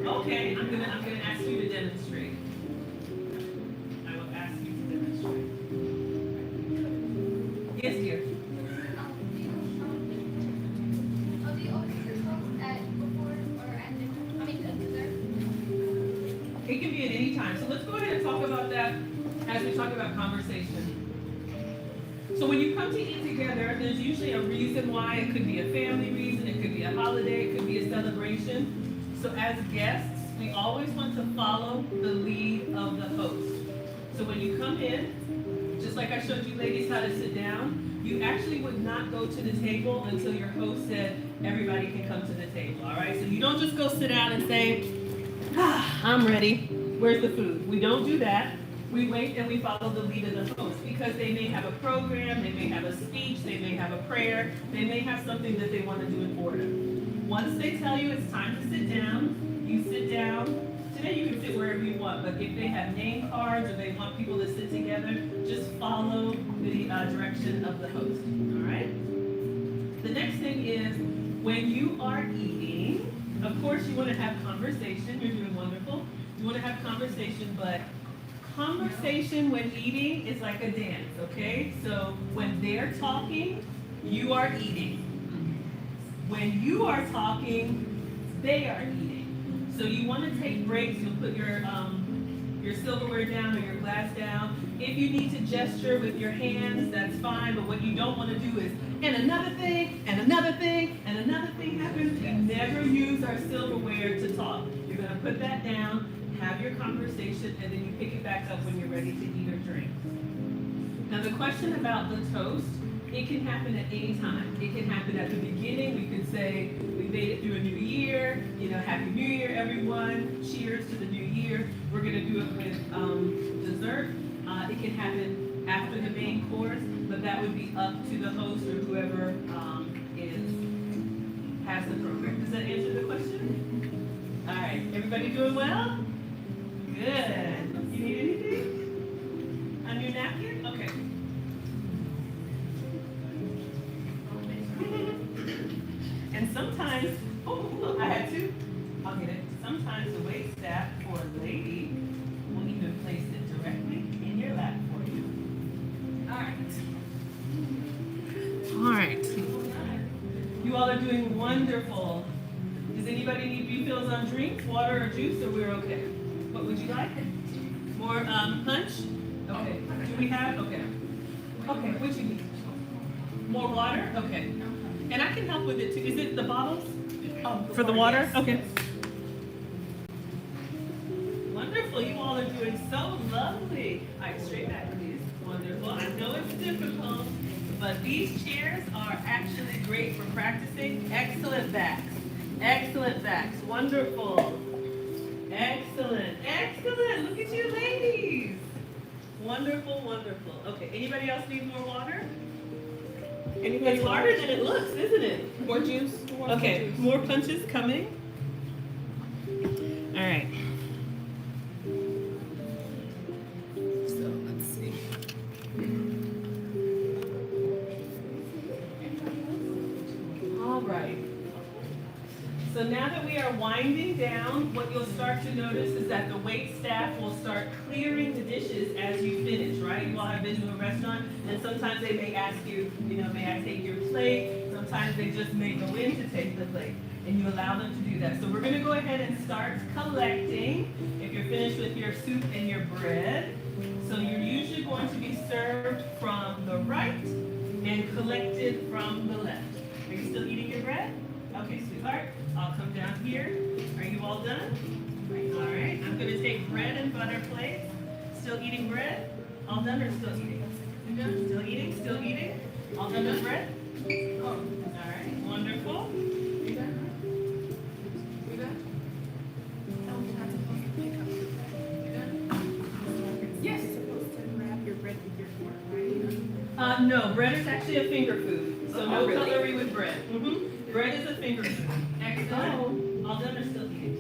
Okay, I'm gonna ask you to demonstrate. I will ask you to demonstrate. Yes, dear. Do you always do toast at before or at dinner? I mean, at dessert? It can be at any time. So let's go ahead and talk about that as we talk about conversation. So when you come to eat together, there's usually a reason why. It could be a family reason, it could be a holiday, it could be a celebration. So as guests, we always want to follow the lead of the host. So when you come in, just like I showed you ladies how to sit down, you actually would not go to the table until your host said, everybody can come to the table, all right? So you don't just go sit down and say, I'm ready, where's the food? We don't do that. We wait and we follow the lead of the host because they may have a program, they may have a speech, they may have a prayer, they may have something that they want to do in order. Once they tell you it's time to sit down, you sit down. Today you can sit wherever you want, but if they have name cards or they want people to sit together, just follow the direction of the host, all right? The next thing is when you are eating, of course you want to have conversation, you're doing wonderful. You want to have conversation, but conversation when eating is like a dance, okay? So when they're talking, you are eating. When you are talking, they are eating. So you want to take breaks. You'll put your silverware down or your glass down. If you need to gesture with your hands, that's fine. But what you don't want to do is, and another thing, and another thing, and another thing happens. We never use our silverware to talk. You're going to put that down, have your conversation, and then you pick it back up when you're ready to eat or drink. Now the question about the toast, it can happen at any time. It can happen at the beginning. We could say, we made it through a new year, Happy New Year, everyone. Cheers to the new year. We're gonna do it with dessert. It can happen after the main course, but that would be up to the host or whoever has the program. Does that answer the question? All right, everybody doing well? Good. You need anything? On your napkin? Okay. And sometimes, oh, I had two. I'll get it. Sometimes the wait staff for a lady will even place it directly in your lap for you. All right. You all are doing wonderful. Does anybody need refills on drinks, water or juice, or we're okay? What would you like? More punch? Okay. Do we have? Okay. Okay, what you need? More water? Okay. And I can help with it too. Is it the bottles? For the water? Okay. so lovely. All right, straight back, please. Wonderful. I know it's difficult, but these chairs are actually great for practicing. Excellent backs. Excellent backs. Wonderful. Excellent. Excellent. Look at you ladies. Wonderful, wonderful. Okay, anybody else need more water? It's harder than it looks, isn't it? More juice? Okay, more punches coming. All right. So let's see. All right. So now that we are winding down, what you'll start to notice is that the wait staff will start clearing the dishes as you finish, right? You all have been to a restaurant, and sometimes they may ask you, may I take your plate? Sometimes they just may go in to take the plate, and you allow them to do that. So we're gonna go ahead and start collecting. If you're finished with your soup and your bread, so you're usually going to be served from the right and collected from the left. Are you still eating your bread? Okay, sweetheart, I'll come down here. Are you all done? All right, I'm gonna take bread and butter plates. Still eating bread? All done or still eating? Still eating, still eating? All done with bread? Oh, all right, wonderful. You done? You done? Oh, you're not supposed to pick up your bread. You done? Yes. You're supposed to grab your bread with your fork, right? No, bread is actually a finger food, so no really? cutlery with bread. Bread is a finger food. Excellent. All done or still eating?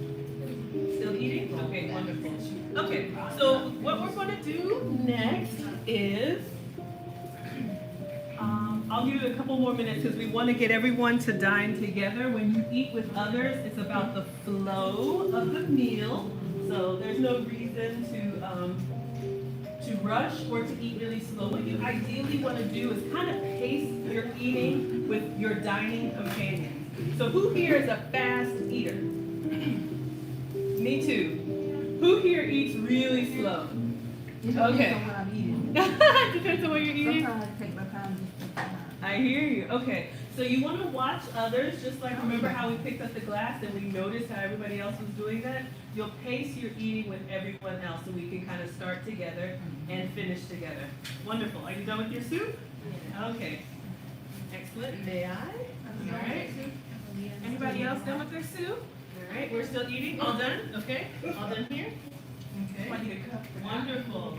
Still eating? Okay, wonderful. Okay, so what we're going to do next is, I'll give you a couple more minutes because we want to get everyone to dine together. When you eat with others, it's about the flow of the meal. So there's no reason to rush or to eat really slow. What you ideally want to do is kind of pace your eating with your dining companions. So who here is a fast eater? Me too. Who here eats really slow? Okay. Depends on what you're eating. Sometimes I take my time. I hear you. Okay. So you want to watch others, just like remember how we picked up the glass and we noticed how everybody else was doing that? You'll pace your eating with everyone else so we can kind of start together and finish together. Wonderful. Are you done with your soup? Okay. Excellent. May I? All right. Anybody else done with their soup? All right. We're still eating? All done? Okay. All done here? Okay. Wonderful.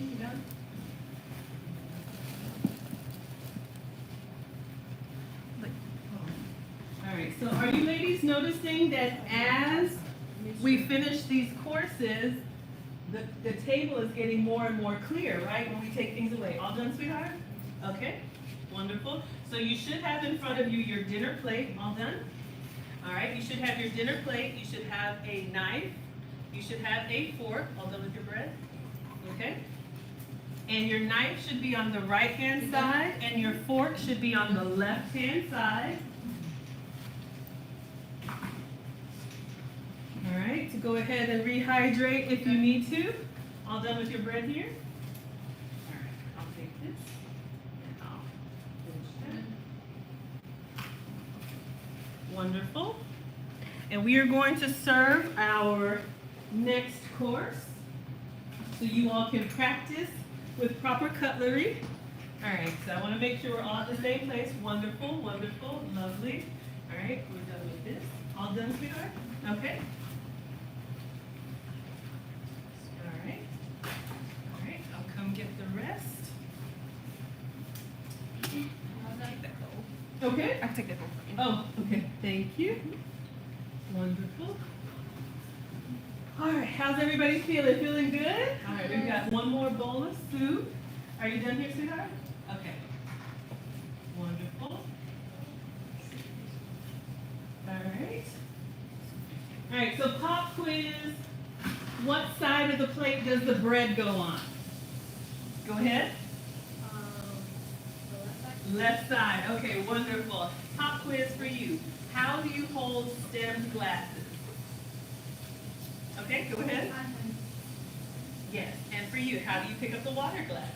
You done? All right, so are you ladies noticing that as we finish these courses, the table is getting more and more clear, right, when we take things away? All done, sweetheart? Okay, wonderful. So you should have in front of you your dinner plate. All done? All right, you should have your dinner plate. You should have a knife. You should have a fork. All done with your bread? Okay. And your knife should be on the right-hand side, and your fork should be on the left-hand side. All right, to go ahead and rehydrate if you need to. All done with your bread here? All right, I'll take this and I'll finish that. Wonderful. And we are going to serve our next course so you all can practice with proper cutlery. All right, so I want to make sure we're all at the same place. Wonderful, wonderful, lovely. All right, we're done with this. All done, sweetheart? Okay. All right, I'll come get the rest. Okay? I take that home. Oh, okay, thank you. Wonderful. All right, how's everybody feeling? Feeling good? All right, we've got one more bowl of soup. Are you done here, sweetheart? Okay. Wonderful. All right. All right, so pop quiz. What side of the plate does the bread go on? Go ahead. The left side. Left side. Okay, wonderful. Pop quiz for you. How do you hold stemmed glasses? Okay, go ahead. Yes, and for you, how do you pick up the water glass?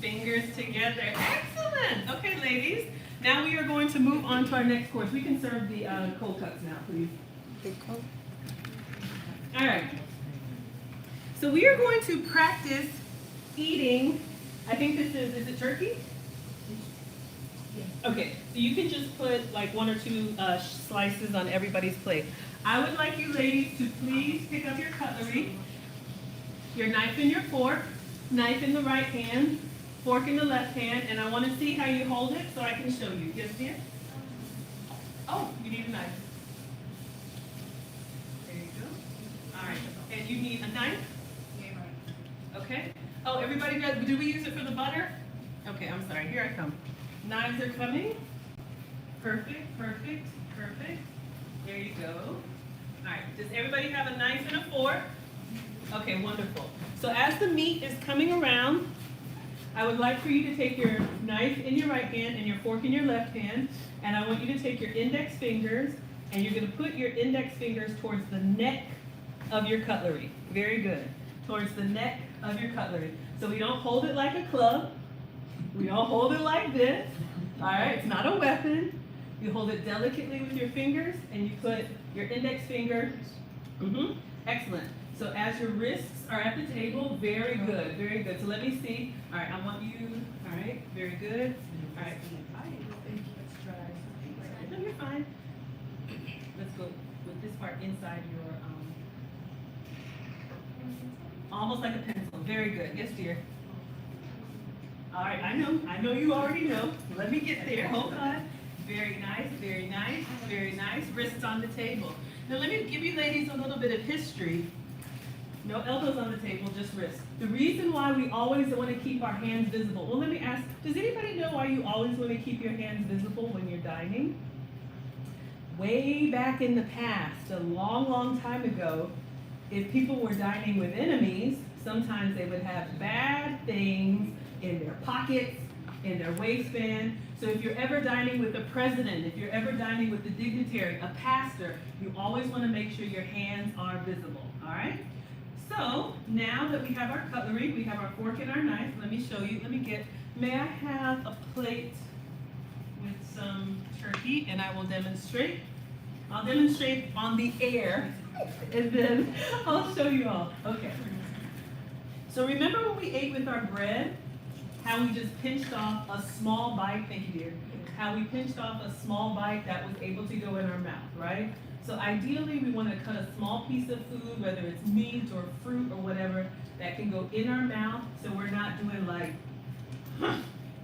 Fingers together. Excellent. Okay, ladies. Now we are going to move on to our next course. We can serve the cold cuts now, please. All right. So we are going to practice eating, I think this is it turkey? Okay, so you can just put like 1 or 2 slices on everybody's plate. I would like you ladies to please pick up your cutlery, your knife and your fork, knife in the right hand, fork in the left hand, and I want to see how you hold it so I can show you. Yes, dear? Oh, you need a knife. There you go. All right, and you need a knife? Okay. Oh, everybody got, do we use it for the butter? Okay, I'm sorry, here I come. Knives are coming. Perfect, perfect, perfect. There you go. All right, does everybody have a knife and a fork? Okay, wonderful. So as the meat is coming around, I would like for you to take your knife in your right hand and your fork in your left hand, and I want you to take your index fingers, and you're gonna put your index fingers towards the neck of your cutlery. Very good. Towards the neck of your cutlery. So we don't hold it like a club. We don't hold it like this. All right, it's not a weapon. You hold it delicately with your fingers, and you put your index finger. Excellent. So as your wrists are at the table, very good, very good. So let me see. All right, I want you. All right, very good. All right. No, you're fine. Let's go with this part inside your almost like a pencil. Very good. Yes, dear. All right, I know you already know. Let me get there. Hold on. Very nice, very nice, very nice. Wrists on the table. Now let me give you ladies a little bit of history. No elbows on the table, just wrists. The reason why we always want to keep our hands visible. Well, let me ask, does anybody know why you always want to keep your hands visible when you're dining? Way back in the past, a long, long time ago, if people were dining with enemies, sometimes they would have bad things in their pockets, in their waistband. So if you're ever dining with the president, if you're ever dining with the dignitary, a pastor, you always want to make sure your hands are visible, all right? So now that we have our cutlery, we have our fork and our knife, let me show you, may I have a plate with some turkey, and I will demonstrate. I'll demonstrate on the air, and then I'll show you all. Okay. So remember when we ate with our bread, how we just pinched off a small bite, thank you dear, how we pinched off a small bite that was able to go in our mouth, right? So ideally we want to cut a small piece of food, whether it's meat or fruit or whatever, that can go in our mouth, so we're not doing like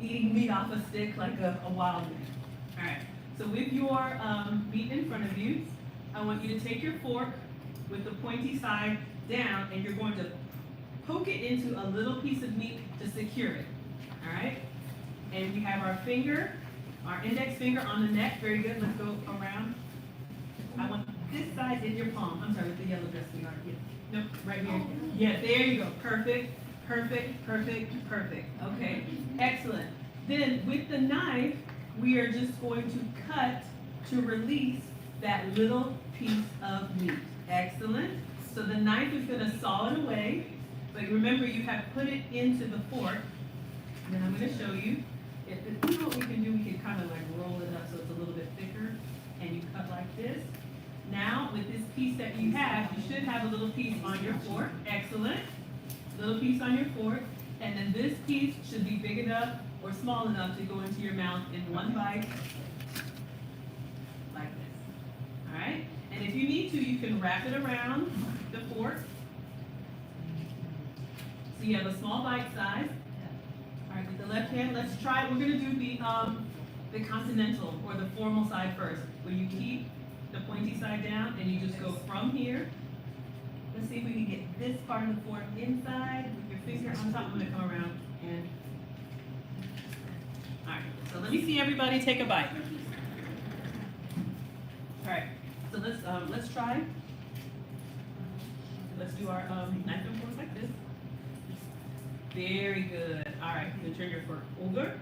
eating meat off a stick like a wild man. All right, so with your meat in front of you, I want you to take your fork with the pointy side down, and you're going to poke it into a little piece of meat to secure it. All right, and we have our finger, our index finger on the neck. Very good. Let's go around. I want this side in your palm. I'm sorry, with the yellow dress we are. Yeah. Nope, right here. Yeah, there you go. Perfect, perfect, perfect, perfect. Okay, excellent. Then with the knife, we are just going to cut to release that little piece of meat. Excellent. So the knife is going to saw it away, but remember you have put it into the fork. And I'm going to show you. This is what we can do. We can kind of like roll it up so it's a little bit thicker, and you cut like this. Now, with this piece that you have, you should have a little piece on your fork. Excellent. Little piece on your fork. And then this piece should be big enough or small enough to go into your mouth in one bite, like this. All right? And if you need to, you can wrap it around the fork. So you have a small bite size. All right, with the left hand, let's try. We're going to do the continental or the formal side first, where you keep the pointy side down and you just go from here. Let's see if we can get this part of the fork inside with your finger on top. I'm going to come around and. All right, so let me see everybody take a bite. All right, so let's try. Let's do our knife and fork like this. Very good. All right, you can turn your fork over.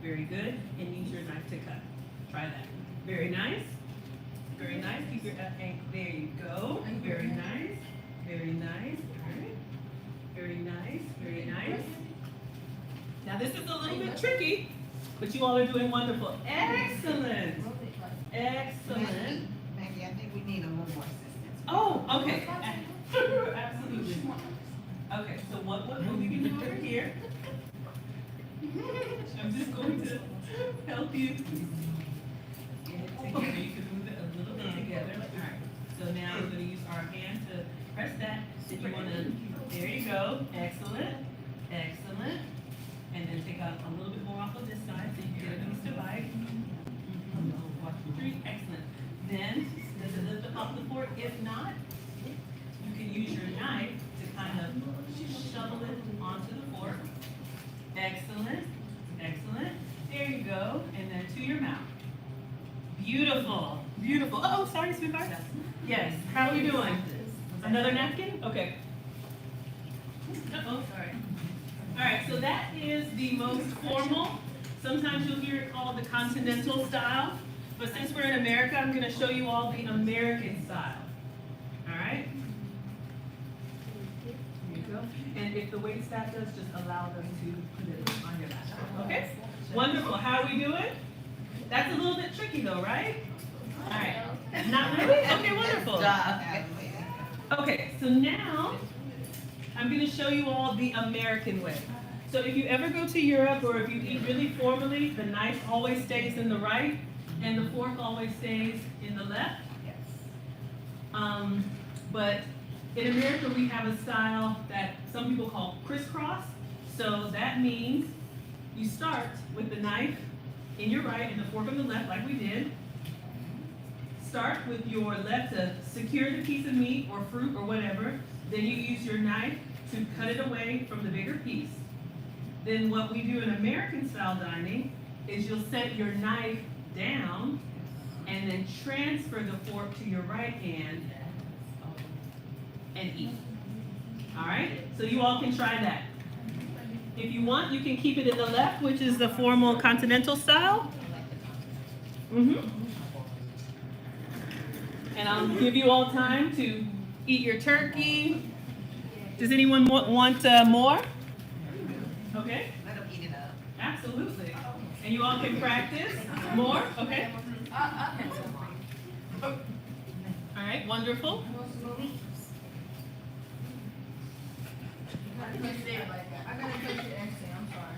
Very good. And use your knife to cut. Try that. Very nice. Very nice. Keep your ankle. There you go. Very nice. Very nice. All right. Very nice. Very nice. Now this is a little bit tricky, but you all are doing wonderful. Excellent. Excellent. Maggie, I think we need a little more assistance. Oh, okay. Absolutely. Okay, so what we can do over here, I'm just going to help you get it together. You can move it a little bit together. All right, so now we're going to use our hand to press that. If you want to, there you go. Excellent, excellent. And then take out a little bit more off of this side so you can get a piece to bite. 1, 2, 3, excellent. Then, does it lift up off the fork? If not, you can use your knife to kind of shovel it onto the fork. Excellent, excellent. There you go. And then to your mouth. Beautiful, beautiful. Oh, sorry, sweetheart. Yes, how are we doing? Another napkin? Okay. Uh-oh, sorry. All right, so that is the most formal. Sometimes you'll hear it called the continental style. But since we're in America, I'm going to show you all the American style. All right? There you go. And if the wait staff does, just allow them to put it on your lap. Okay? Wonderful. How are we doing? That's a little bit tricky though, right? All right. Not really? Okay, wonderful. Okay, so now I'm going to show you all the American way. So if you ever go to Europe or if you eat really formally, the knife always stays in the right and the fork always stays in the left. But in America, we have a style that some people call crisscross. So that means you start with the knife in your right and the fork on the left, like we did. Start with your left to secure the piece of meat or fruit or whatever. Then you use your knife to cut it away from the bigger piece. Then what we do in American style dining is you'll set your knife down and then transfer the fork to your right hand and eat. All right, so you all can try that. If you want, you can keep it in the left, which is the formal continental style. And I'll give you all time to eat your turkey. Does anyone want more? Okay. Let them eat it up. Absolutely. And you all can practice more? Okay. All right, wonderful. I gotta say it like that. I gotta touch your accent. I'm sorry.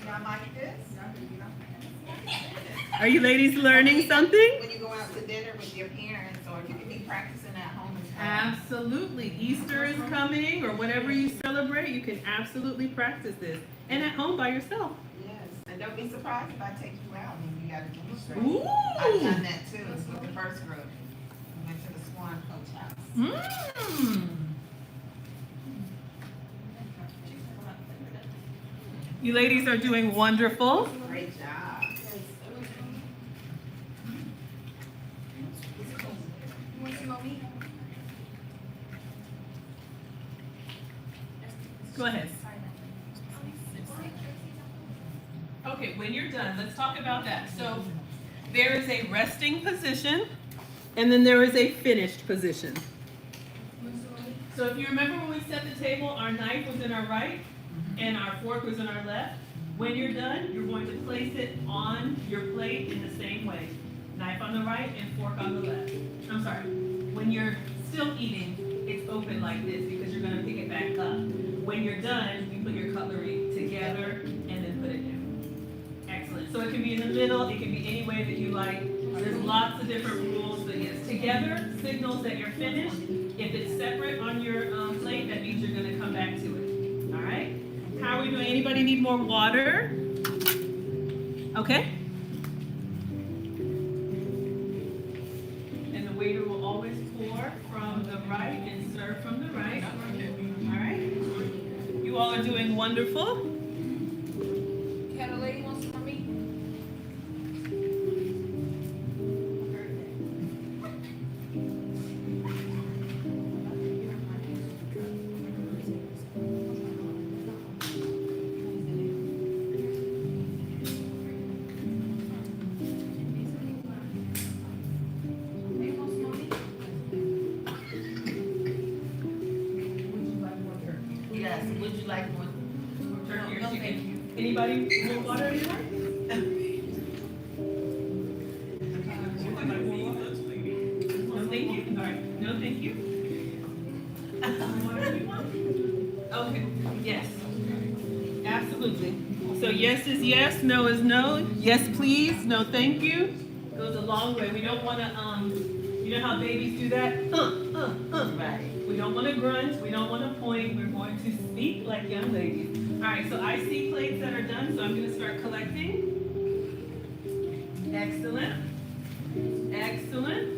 Y'all like this? Are you ladies learning something? When you go out to dinner with your parents, or you can be practicing at home as well. Absolutely. Easter is coming, or whatever you celebrate, you can absolutely practice this. And at home by yourself. Yes, and don't be surprised if I take you out and you gotta demonstrate. Ooh. I've done that too, with the first group. We went to the Swan Coach House. You ladies are doing wonderful. Great job. You want some more meat? Go ahead. Okay, when you're done, let's talk about that. So there is a resting position, and then there is a finished position. So if you remember when we set the table, our knife was in our right, and our fork was in our left. When you're done, you're going to place it on your plate in the same way. Knife on the right and fork on the left. I'm sorry. When you're still eating, it's open like this because you're going to pick it back up. When you're done, you put your cutlery together and then put it down. Excellent. So it can be in the middle. It can be any way that you like. There's lots of different rules, but yes, together signals that you're finished. If it's separate on your plate, that means you're going to come back to it. All right? How are we doing? Anybody need more water? Okay. And the waiter will always pour from the right and serve from the right. All right. You all are doing wonderful. Cat a lady wants some more meat? Yes, would you like more? Turkey or No, chicken? thank you. Anybody more water anymore? No, thank you. All right. No, thank you. Yes, absolutely. So yes is yes, no is no. Yes, please, no, thank you. Goes a long way. We don't want to, you know how babies do that? Right. We don't want to grunt. We don't want to point. We're going to speak like young ladies. All right, so I see plates that are done, so I'm going to start collecting. Excellent. Excellent.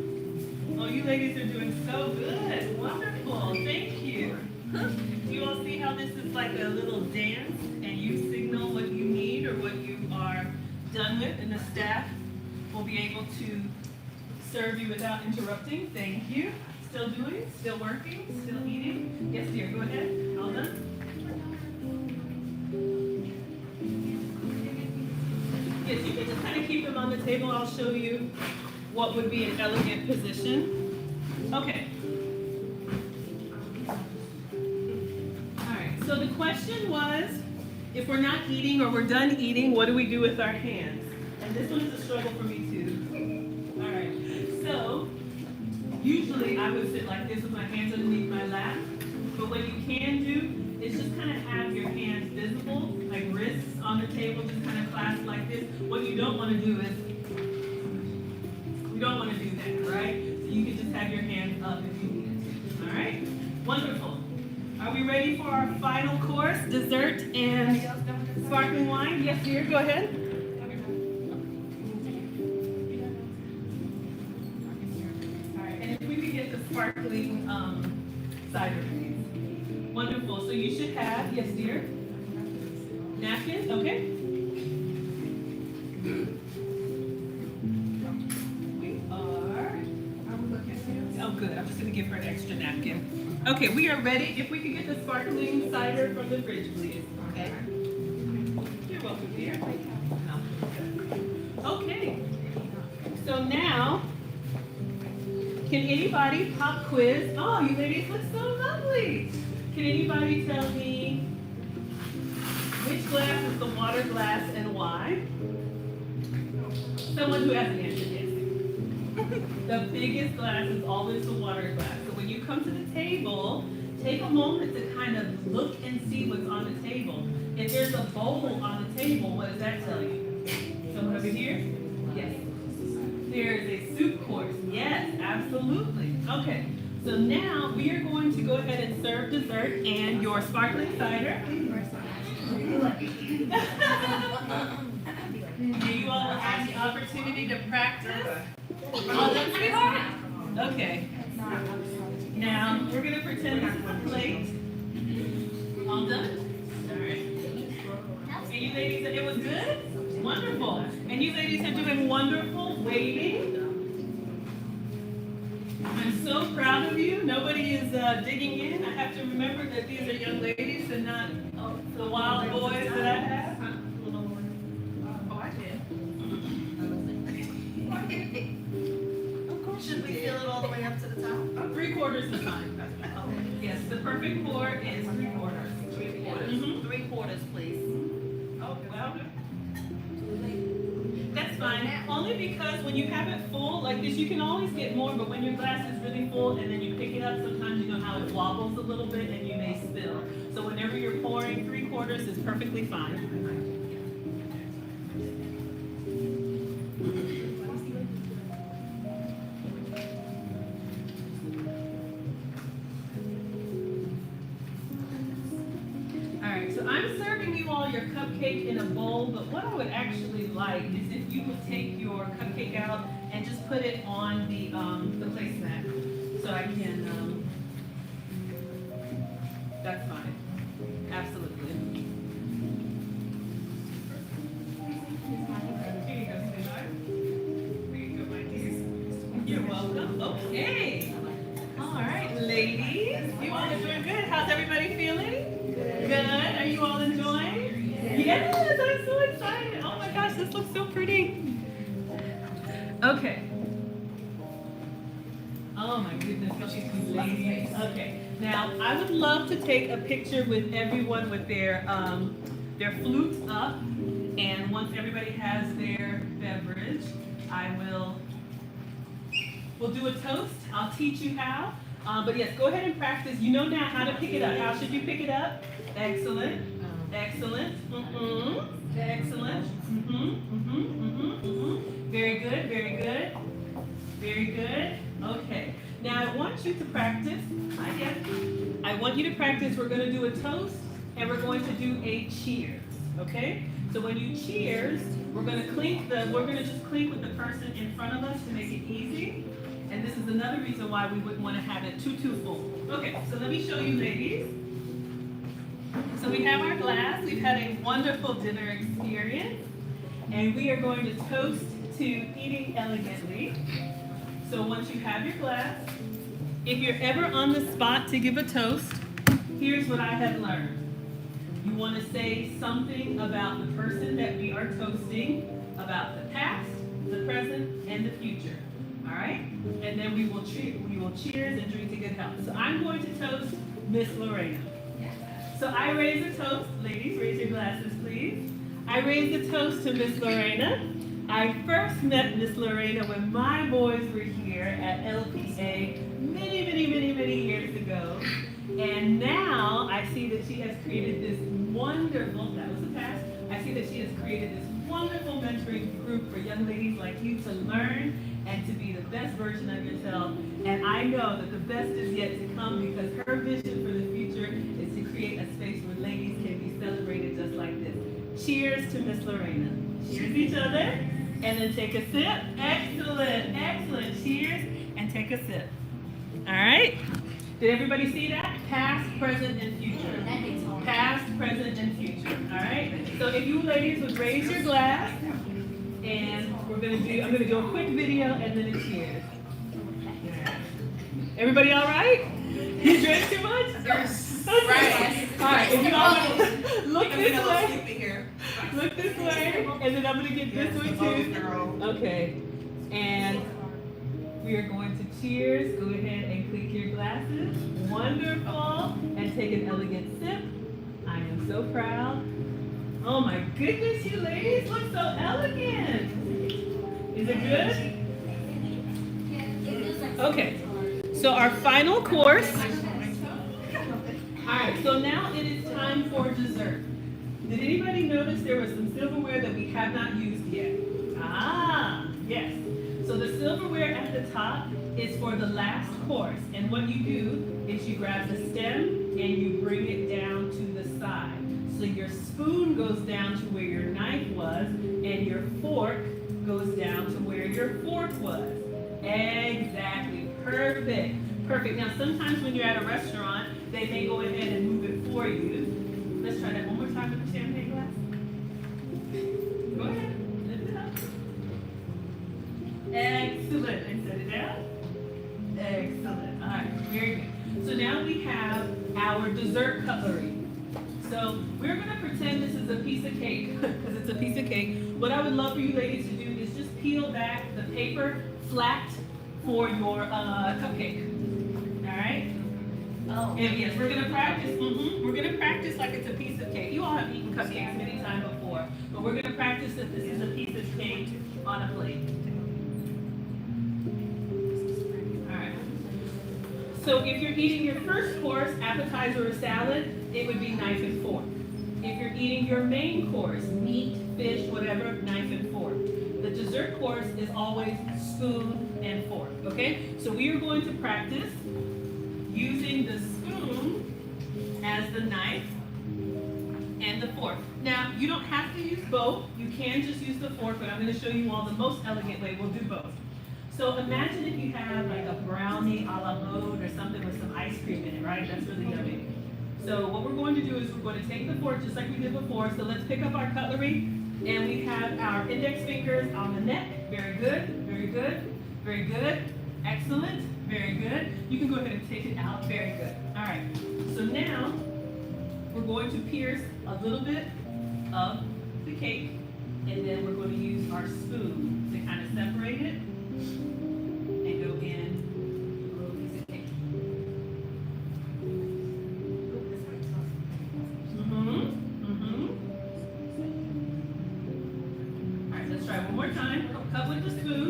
Oh, you ladies are doing so good. Wonderful. Thank you. You all see how this is like a little dance, and you signal what you need or what you are done with, and the staff will be able to serve you without interrupting. Thank you. Still doing? Still working? Still eating? Yes, dear. Go ahead. All done? Yes, you can just kind of keep them on the table. I'll show you what would be an elegant position. Okay. All right, so the question was, if we're not eating or we're done eating, what do we do with our hands? And this one is a struggle for me too. All right, so usually I would sit like this with my hands underneath my lap, but what you can do is just kind of have your hands visible, like wrists on the table, just kind of clasped like this. What you don't want to do is, you don't want to do that, right? So you can just have your hands up if you need to. All right? Wonderful. Are we ready for our final course, dessert and sparkling wine? Yes, dear, go ahead. All right, and if we could get the sparkling cider, please. Wonderful. So you should have, yes, dear, napkins, okay? Oh, good. I'm just going to give her an extra napkin. Okay, we are ready. If we could get the sparkling cider from the fridge, please. Okay. You're welcome, dear. Okay. So now, can anybody pop quiz? Oh, you ladies look so lovely. Can anybody tell me which glass is the water glass and why? Someone who hasn't answered yet. The biggest glass is always the water glass. So when you come to the table, take a moment to kind of look and see what's on the table. If there's a bowl on the table, what does that tell you? Someone over here? Yes. There's a soup course. Yes, absolutely. Okay. So now we are going to go ahead and serve dessert and your sparkling cider. You all will have the opportunity to practice. All done, sweetheart? Okay. Now, we're going to pretend this is a plate. All done? All right. And you ladies, it was good? Wonderful. And you ladies are doing wonderful waiting. I'm so proud of you. Nobody is digging in. I have to remember that these are young ladies and not the wild boys that I have. Oh, I did. Should we fill it all the way up to the top? 3/4 is fine. Yes, the perfect pour is 3/4. 3/4. Mhm. 3/4, please. Oh, well, that's fine. Only because when you have it full like this, you can always get more, but when your glass is really full and then you pick it up, sometimes you know how it wobbles a little bit and you may spill. So whenever you're pouring, 3/4 is perfectly fine. So I'm serving you all your cupcake in a bowl, but what I would actually like is if you would take your cupcake out and just put it on the placemat, so I can. That's fine. Absolutely. Here you go, sweetheart. Here you go, my dear. You're welcome. Okay. All right, ladies, you all are doing good. How's everybody feeling? Good. Are you all enjoying? Yes, I'm so excited. Oh my gosh, this looks so pretty. Okay. Oh my goodness, look at these ladies. Okay. Now, I would love to take a picture with everyone with their flutes up. And once everybody has their beverage, we'll do a toast. I'll teach you how. But yes, go ahead and practice. You know now how to pick it up. How should you pick it up? Excellent. Excellent. Excellent. Very good. Very good. Very good. Okay. Now I want you to practice. I want you to practice. We're going to do a toast and we're going to do a cheers. Okay? So when you cheers, we're going to just clink with the person in front of us to make it easy. And this is another reason why we wouldn't want to have it too full. Okay, so let me show you, ladies. So we have our glass. We've had a wonderful dinner experience. And we are going to toast to eating elegantly. So once you have your glass, if you're ever on the spot to give a toast, here's what I have learned. You want to say something about the person that we are toasting, about the past, the present, and the future. All right? And then we will cheers and drink to good health. So I'm going to toast Miss Lorena. So I raise a toast. Ladies, raise your glasses, please. I raise a toast to Miss Lorena. I first met Miss Lorena when my boys were here at LPA many years ago. And now I see that she has created this wonderful, that was the past, I see that she has created this wonderful mentoring group for young ladies like you to learn and to be the best version of yourself. And I know that the best is yet to come because her vision for the future is to create a space where ladies can be celebrated just like this. Cheers to Miss Lorena. Cheers each other, and then take a sip. Excellent, excellent. Cheers, and take a sip. All right? Did everybody see that? Past, present, and future. Past, present, and future. All right? So if you ladies would raise your glass, and I'm gonna do a quick video and then a cheers. Everybody all right? You drank too much? Right. All right, if you all look this way. Look this way, and then I'm gonna get this way too. Okay. And we are going to cheers. Go ahead and click your glasses. Wonderful. And take an elegant sip. I am so proud. Oh my goodness, you ladies look so elegant. Is it good? Okay. So our final course. All right, so now it is time for dessert. Did anybody notice there was some silverware that we have not used yet? Ah, yes. So the silverware at the top is for the last course. And what you do is you grab the stem and you bring it down to the side. So your spoon goes down to where your knife was and your fork goes down to where your fork was. Exactly, perfect, perfect. Now sometimes when you're at a restaurant, they may go ahead and move it for you. Let's try that one more time with the champagne glass. Go ahead, lift it up. Excellent. And set it down. Excellent. All right, very good. So now we have our dessert cutlery. So we're going to pretend this is a piece of cake, because it's a piece of cake. What I would love for you ladies to do is just peel back the paper flat for your cupcake. All right? Oh. And yes, we're going to practice. We're going to practice like it's a piece of cake. You all have eaten cupcakes many times before, but we're going to practice that this is a piece of cake on a plate. All right. So if you're eating your first course, appetizer or salad, it would be knife and fork. If you're eating your main course, meat, fish, whatever, knife and fork. The dessert course is always spoon and fork, okay? So we are going to practice using the spoon as the knife and the fork. Now, you don't have to use both. You can just use the fork, but I'm going to show you all the most elegant way. We'll do both. So imagine if you have like a brownie a la mode or something with some ice cream in it, right? That's really yummy. So what we're going to do is we're going to take the fork just like we did before. So let's pick up our cutlery, and we have our index fingers on the neck. Very good, very good, very good. Excellent, very good. You can go ahead and take it out. Very good. All right. So now we're going to pierce a little bit of the cake, and then we're going to use our spoon to kind of separate it and go in a little piece of cake. All right, let's try one more time. Cut with the spoon.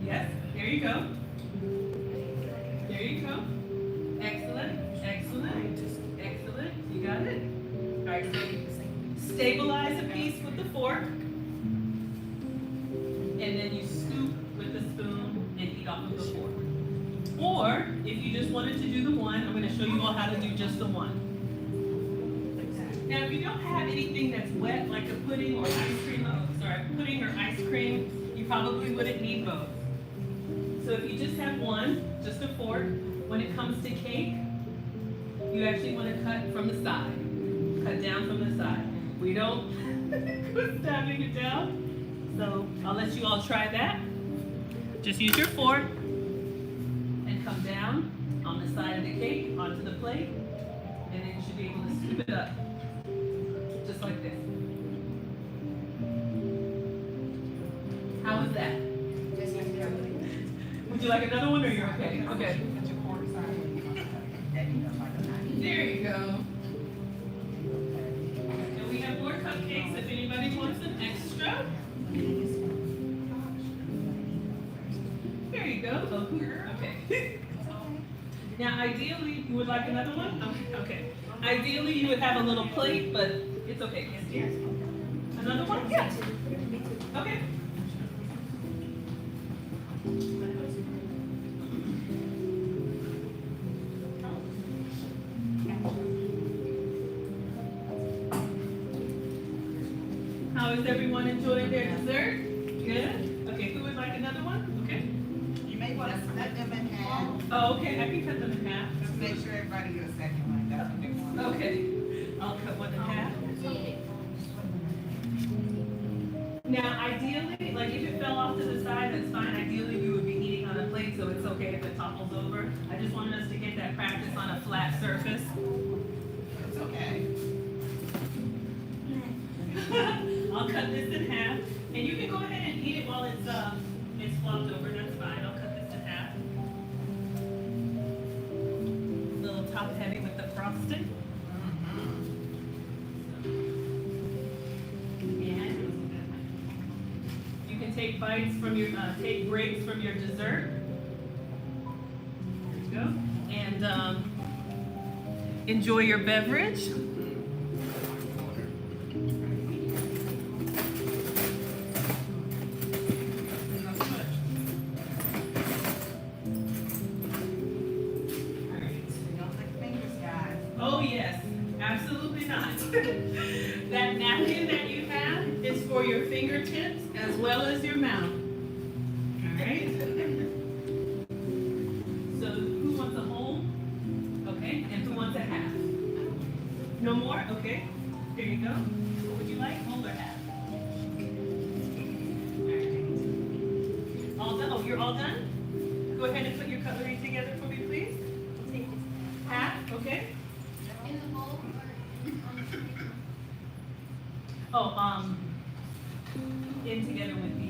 Yes, there you go. There you go. Excellent, excellent, excellent. You got it? right, so stabilize a piece with the fork, and then you scoop with the spoon and eat off of the fork. Or, if you just wanted to do the one, I'm gonna show you all how to do just the one. Now, if you don't have anything that's wet, like a pudding or ice cream, pudding or ice cream, you probably wouldn't need both. So if you just have one, just a fork, when it comes to cake, you actually want to cut from the side. Cut down from the side. We don't go stabbing it down. So I'll let you all try that. Just use your fork and come down on the side of the cake, onto the plate, and then you should be able to scoop it up. Just like this. How was that? Would you like another one or you're okay? Okay. There you go. And we have more cupcakes if anybody wants an extra. There you go. Oh, okay. Now, ideally, you would like another one? Okay. Ideally, you would have a little plate, but it's okay. Yes. Another one? Yeah. Okay. How is everyone enjoying their dessert? Good? Okay, who would like another one? Okay. You may want to split them in half. Oh, okay, I can cut them in half. Just make sure everybody gets a second one. That's a big one. Okay, I'll cut one in half. Now, ideally, like if it fell off to the side, that's fine. Ideally, we would be eating on a plate, so it's okay if it topples over. I just wanted us to get that practice on a flat surface. It's okay. I'll cut this in half, and you can go ahead and eat it while it's flopped over. That's fine. I'll cut this in half. A little top heavy with the frosting. And you can take bites from your take breaks from your dessert. There you go. And enjoy your beverage. Oh yes, absolutely not. That napkin that you have is for your fingertips as well as your mouth. All right. So who wants a whole? Okay, and who wants a half? No more? Okay. Here you go. What would you like? Whole or half? All right. All done? Oh, you're all done? Go ahead and put your cutlery together for me, please. Half, okay. In the bowl or on the table? Oh, in together with the,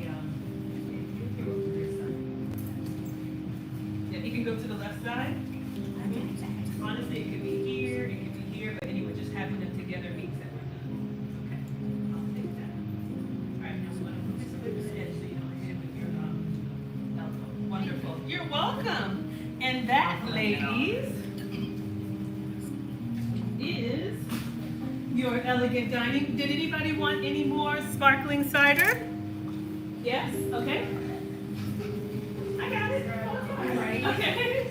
yeah, you can go to the left side. Honestly, it could be here, it could be here, but anyway, just having them together means that we're done. Okay, I'll take that. All right, now I'm gonna move this a little bit so you don't hit it with your, elbow. Wonderful. You're welcome. And that, ladies, is your elegant dining. Did anybody want any more sparkling cider? Yes? Okay. I got it. Right. Okay.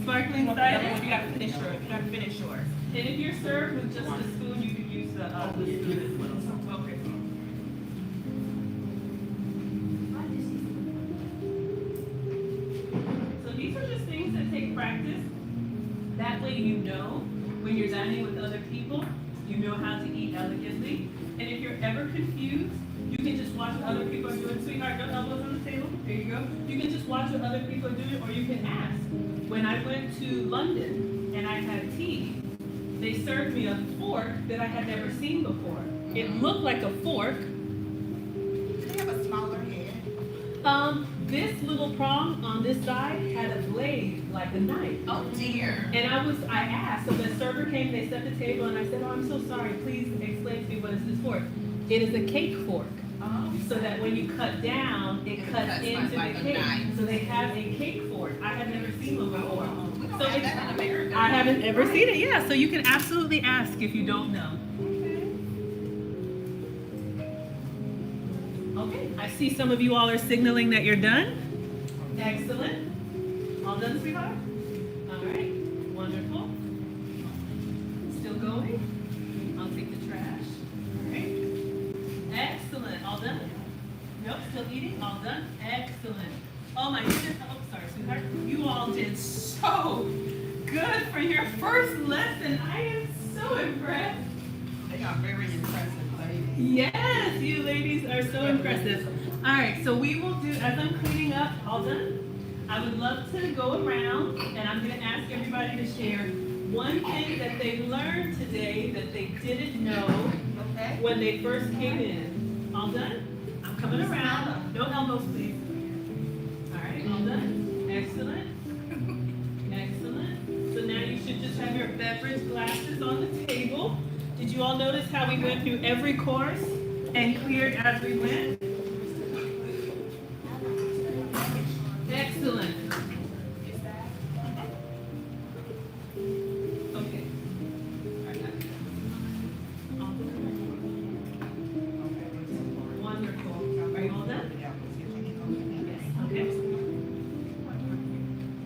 Sparkling cider. You gotta finish yours. You gotta finish yours. And if you're served with just a spoon, you can use the spoon as well. Okay. So these are just things that take practice. That way you know when you're dining with other people, you know how to eat elegantly. And if you're ever confused, you can just watch what other people are doing. Sweetheart, no elbows on the table. There you go. You can just watch what other people are doing, or you can ask. When I went to London and I had tea, they served me a fork that I had never seen before. It looked like a fork. Do they have a smaller head? This little prong on this side had a blade like a knife. Oh dear. And I asked, so the server came, they set the table, and I said, oh, I'm so sorry, please explain to me what is this fork? It is a cake fork. Oh. So that when you cut down, it cuts into like the a cake. knife. So they have a cake fork. I had never seen one before. So it's, I haven't ever seen it, yeah, so you can absolutely ask if you don't know. Okay, I see some of you all are signaling that you're done. Excellent. All done, sweetheart? All right, wonderful. Still going? I'll take the trash. All right. Excellent, all done? Nope, still eating, all done? Excellent. Oh my goodness, oh, sorry, sweetheart. You all did so good for your first lesson. I am so impressed. They are very impressive ladies. Yes, you ladies are so impressive. All right, so we will do, as I'm cleaning up, all done? I would love to go around and I'm gonna ask everybody to share one thing that they learned today that they didn't know Okay. when they first came in. All done? I'm coming around. No elbows, please. All right, all done? Excellent. Excellent. So now you should just have your beverage glasses on the table. Did you all notice how we went through every course and cleared as we went? Excellent. Okay. Wonderful. Are you all done? Okay.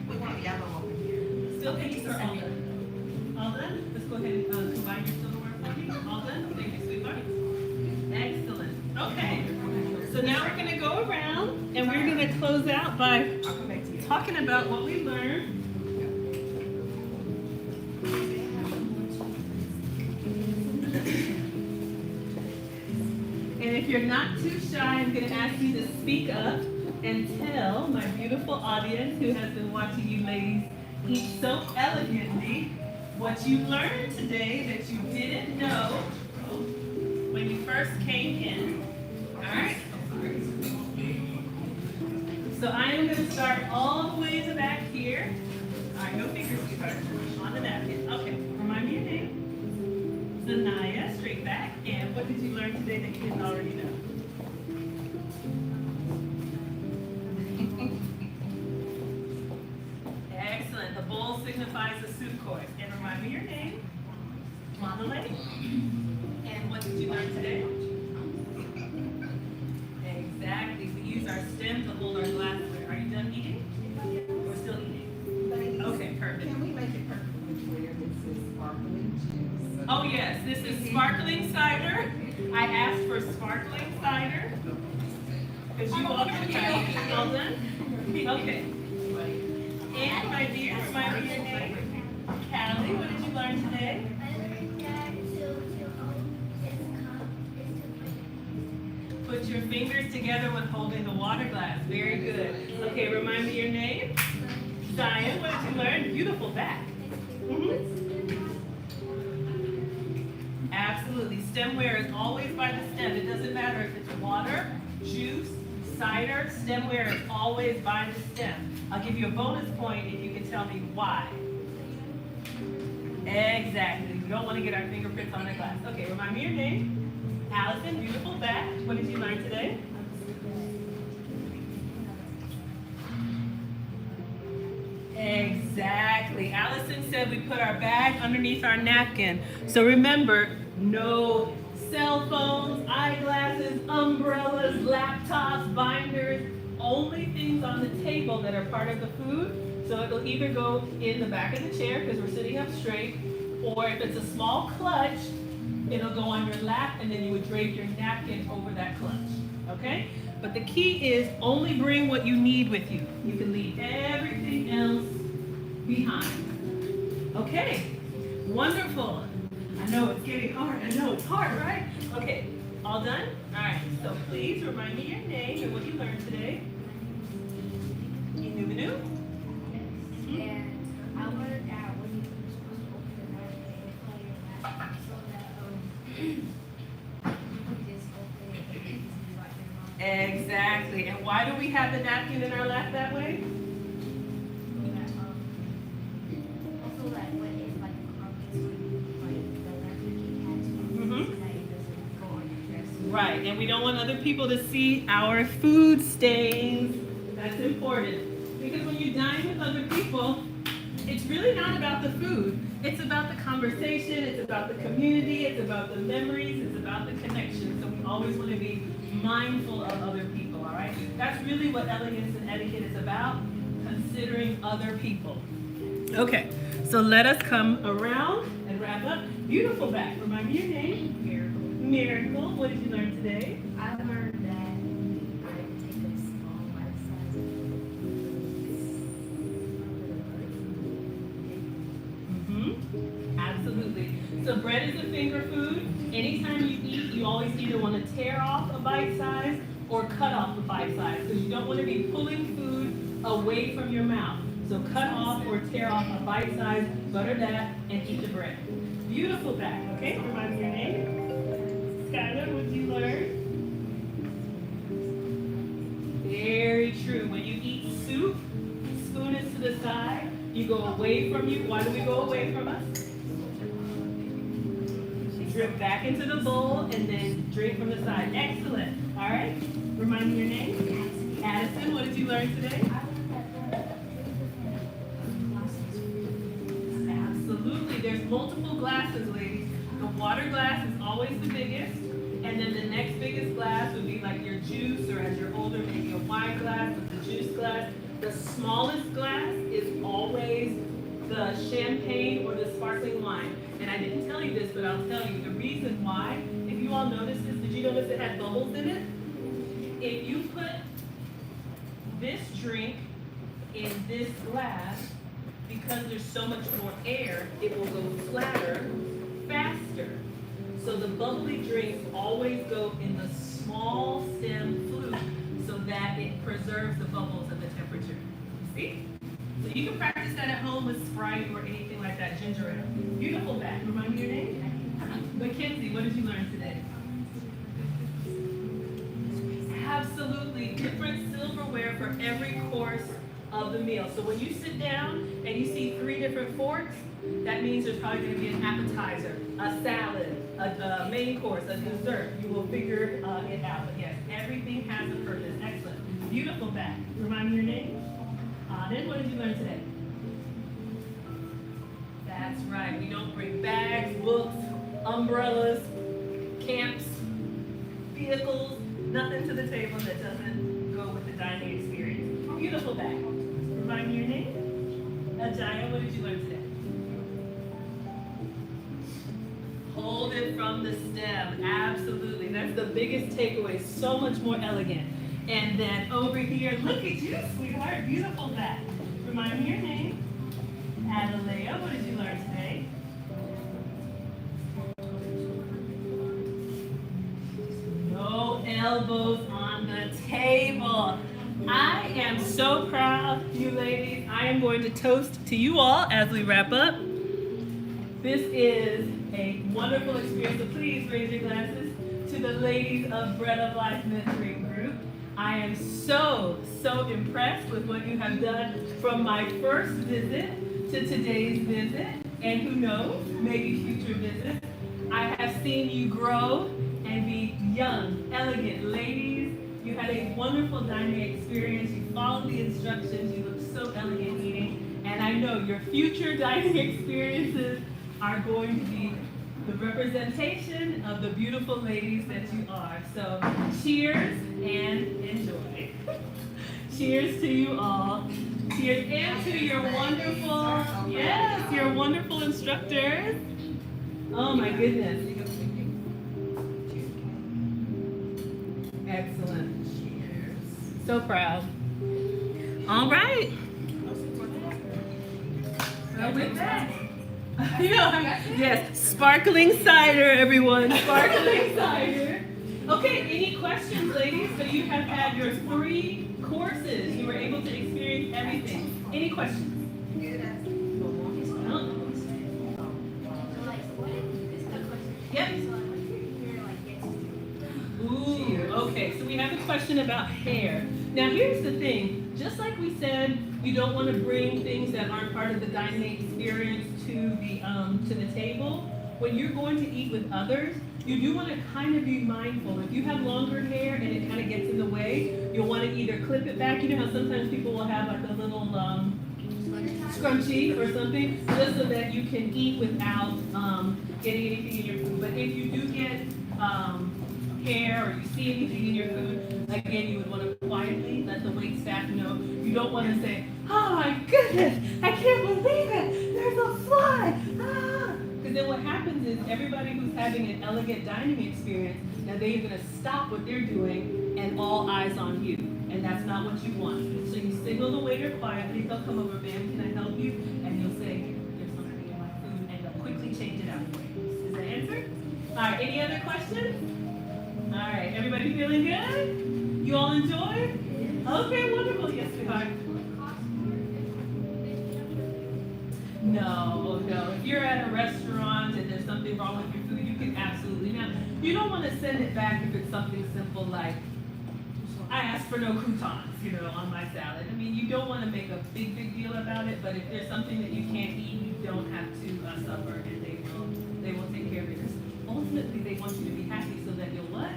We want yellow over here. Still these are all done? All done? Let's go ahead and combine your silverware for me. All done? Thank you, sweetheart. Excellent. Okay. So now we're going to go around and we're going to close out by I'll come back to you. talking about what we learned. And if you're not too shy, I'm going to ask you to speak up and tell my beautiful audience who has been watching you ladies eat so elegantly what you learned today that you didn't know when you first came in. All right? So I am going to start all the way in the back here. All right, no fingers, sweetheart. On the napkin. Okay, remind me your name. Zanaya, straight back. And what did you learn today that you didn't already know? Excellent. The bowl signifies the soup course. And remind me your name. Mondelez. And what did you learn today? Exactly. We use our stem to hold our glassware. Are you done eating? Or still eating? Okay, perfect. Can we make it perfectly clear this is sparkling juice? Oh yes, this is sparkling cider. I asked for sparkling cider. Because you all can tell. All done? Okay. And my dear, remind me your name. Callie, what did you learn today? I learned that to hold this cup is to Put your fingers together when holding the water glass. Very good. Okay, remind me your name. Zion, what did you learn? Beautiful back. Absolutely. Stemware is always by the stem. It doesn't matter if it's water, juice, cider. Stemware is always by the stem. I'll give you a bonus point if you can tell me why. Exactly. We don't want to get our fingerprints on the glass. Okay, remind me your name. Allison, beautiful back. What did you learn today? Exactly. Allison said we put our bag underneath our napkin. So remember, no cell phones, eyeglasses, umbrellas, laptops, binders, only things on the table that are part of the food. So it'll either go in the back of the chair because we're sitting up straight, or if it's a small clutch, it'll go on your lap and then you would drape your napkin over that clutch. Okay? But the key is only bring what you need with you. You can leave everything else behind. Okay, wonderful. I know it's getting hard. I know it's hard, right? Okay, all done? All right, so please remind me your name and what you learned today. Inuminu? And I learned that when you supposed to open the napkin and play your lap so that you just open it and easily wipe your mouth. Exactly. And why do we have the napkin in our lap that way? Also, like when it's like a carpet, so you like the napkin can catch it, Mhm. so that it doesn't go on your dress. Right, and we don't want other people to see our food stains. That's important. Because when you dine with other people, it's really not about the food. It's about the conversation, it's about the community, it's about the memories, it's about the connection. So we always want to be mindful of other people, all right? That's really what elegance and etiquette is about, considering other people. Okay, so let us come around and wrap up. Beautiful back. Remind me your name. Miracle. Miracle. What did you learn today? I learned that I take a small life size Absolutely. So bread is a finger food. Anytime you eat, you always either want to tear off a bite size or cut off a bite size because you don't want to be pulling food away from your mouth. So cut off or tear off a bite size, butter that, and eat the bread. Beautiful back, okay? Remind me your name. Skylar, what did you learn? Very true. When you eat soup, spoon is to the side. You go away from you. Why do we go away from us? Drip back into the bowl and then drink from the side. Excellent. All right. Remind me your name. Addison, what did you learn today? Absolutely. There's multiple glasses, ladies. The water glass is always the biggest. And then the next biggest glass would be like your juice, or as you're older, maybe a wine glass with the juice glass. The smallest glass is always the champagne or the sparkling wine. And I didn't tell you this, but I'll tell you the reason why. If you all noticed this, did you notice it had bubbles in it? If you put this drink in this glass, because there's so much more air, it will go flatter faster. So the bubbly drinks always go in the small stem flute so that it preserves the bubbles and the temperature. See? So you can practice that at home with Sprite or anything like that, ginger ale. Beautiful back. Remind me your name? Mackenzie, what did you learn today? Absolutely. Different silverware for every course of the meal. So when you sit down and you see 3 different forks, that means there's probably going to be an appetizer, a salad, a main course, a dessert. You will figure it out. But yes, everything has a purpose. Excellent. Beautiful back. Remind me your name? Then what did you learn today? That's right. We don't bring bags, books, umbrellas, camps, vehicles, nothing to the table that doesn't go with the dining experience. Beautiful back. Remind me your name? Ajaya, what did you learn today? Hold it from the stem. Absolutely. That's the biggest takeaway. So much more elegant. And then over here, look at you, sweetheart. Beautiful back. Remind me your name. Adalea, what did you learn today? No elbows on the table. I am so proud, you ladies. I am going to toast to you all as we wrap up. This is a wonderful experience, so please raise your glasses to the ladies of Bread of Life Mentoring Group. I am so impressed with what you have done from my first visit to today's visit, and who knows, maybe future visits. I have seen you grow and be young, elegant ladies. You had a wonderful dining experience. You followed the instructions. You looked so elegant eating, and I know your future dining experiences are going to be the representation of the beautiful ladies that you are. So cheers and enjoy. Cheers to you all. Cheers and to your wonderful, yes, your wonderful instructors. Oh my goodness. Excellent. Cheers. So proud. All right. So with that. Yes, sparkling cider, everyone. Sparkling cider. Okay, any questions, ladies? So you have had your 3 courses. You were able to experience everything. Any questions? Yep. Ooh, okay. So we have a question about hair. Now here's the thing. Just like we said, you don't want to bring things that aren't part of the dining experience to the table. When you're going to eat with others, you do want to kind of be mindful. If you have longer hair and it kind of gets in the way, you'll want to either clip it back. You know how sometimes people will have like a little scrunchie or something, just so that you can eat without getting anything in your food. But if you do get hair or you see anything in your food, again, you would want to quietly let the wait staff know. You don't want to say, "Oh my goodness, I can't believe it, there's a fly!" Because then what happens is everybody who's having an elegant dining experience, now they're going to stop what they're doing and all eyes on you. And that's not what you want. So you signal the waiter quietly, they'll come over, "Ma'am, can I help you?" And you'll say, "There's something in my food," and they'll quickly change it out for you. Is that answered? All right, any other questions? All right, everybody feeling good? You all enjoy? Okay, wonderful. Yes, sweetheart. No. If you're at a restaurant and there's something wrong with your food, you can absolutely. Now, you don't want to send it back if it's something simple like, "I asked for no croutons, on my salad." I mean, you don't want to make a big deal about it, but if there's something that you can't eat, you don't have to suffer, and they will take care of it. 'Cause ultimately, they want you to be happy so that you'll what?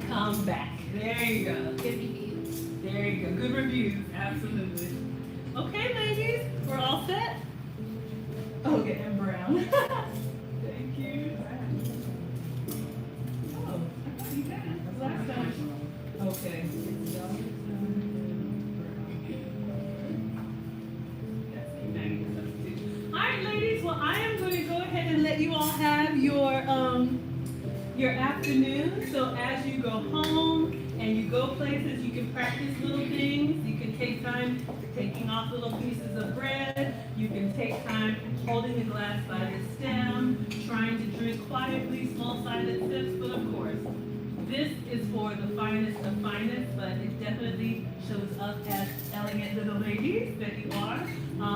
Come back. There you go. Good reviews. There you go. Good reviews. Absolutely. Okay, ladies, we're all set? Okay, and brown. Thank you. Oh, I thought you had last time. Okay. All right, ladies. Well, I am going to go ahead and let you all have your afternoon. So as you go home and you go places, you can practice little things. You can take time taking off little pieces of bread. You can take time holding the glass by the stem, trying to drink quietly, small silent sips. But of course, this is for the finest of finest, but it definitely shows up as elegant little ladies that you are.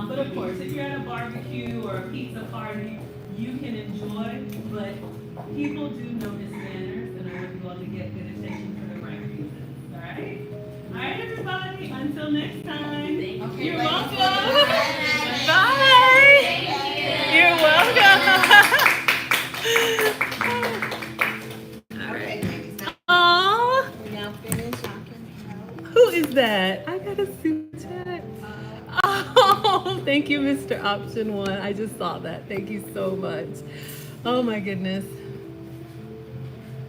But of course, if you're at a barbecue or a pizza party, you can enjoy, but people do notice manners, and I want you all to get good attention for the right reasons. All right? All right, everybody. Until next time. Okay, You're ladies. welcome. Bye. You're welcome. Okay, ladies. Aww. We now finished. Y'all can help. Who is that? I gotta see that. Oh, thank you, Mr. Option 1. I just saw that. Thank you so much. Oh my goodness.